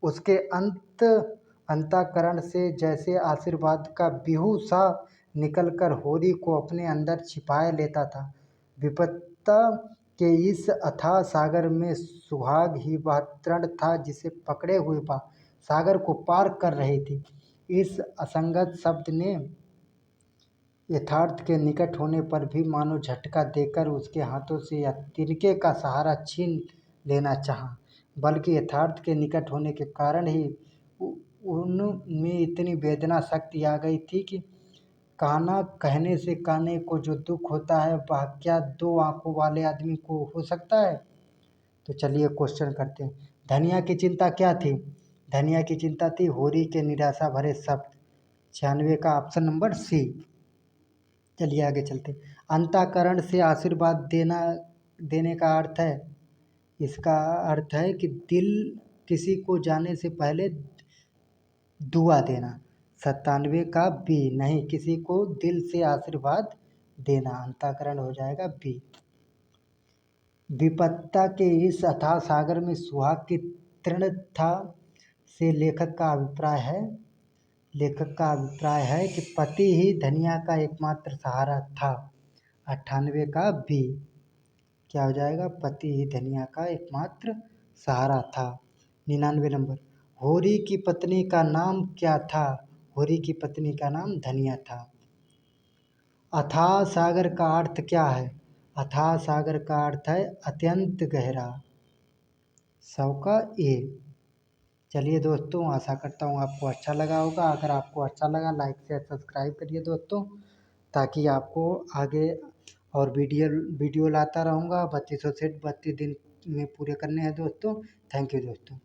Speaker 1: उसके अंतःकरण से जैसे आशीर्वाद का बिहू सा निकलकर होरी को अपने अंदर छिपाए लेता था। विपत्ता के इस अथाह सागर में सुहाग ही वह तृण था जिसे पकड़े हुए वह सागर को पार कर रही थी। इस असंगत शब्द ने यथार्थ के निकट होने पर भी मानो झटका देकर उसके हाथों से या तिनके का सहारा छीन लेना चाहा, बल्कि यथार्थ के निकट होने के कारण ही उनमें इतनी वेदना शक्ति आ गई थी कि कहना कहने से कहने को जो दुख होता है वह क्या 2 आंखों वाले आदमी को हो सकता है? तो चलिए क्वेश्चन करते हैं। धनिया की चिंता क्या थी? धनिया की चिंता थी होरी के निराशा भरे शब्द। 96 का ऑप्शन नंबर सी। चलिए आगे चलते हैं। अंतःकरण से आशीर्वाद देने का अर्थ है, इसका अर्थ है कि दिल किसी को जाने से पहले दुआ देना। 97 का बी, नहीं किसी को दिल से आशीर्वाद देना, अंतःकरण हो जाएगा बी। विपत्ता के इस अथाह सागर में सुहाग की तृण था से लेखक का अभिप्राय है कि पति ही धनिया का एकमात्र सहारा था। 98 का बी, क्या हो जाएगा? पति ही धनिया का एकमात्र सहारा था। 99 नंबर, होरी की पत्नी का नाम क्या था? होरी की पत्नी का नाम धनिया था। अथाह सागर का अर्थ क्या है? अथाह सागर का अर्थ है अत्यंत गहरा। 100 का ए। चलिए दोस्तों, आशा करता हूँ आपको अच्छा लगा होगा। अगर आपको अच्छा लगा लाइक शेयर सब्सक्राइब करिए दोस्तों, ताकि आपको आगे और वीडियो लाता रहूँगा। 3200 सेट 32 दिन में पूरे करने हैं दोस्तों। थैंक यू दोस्तों।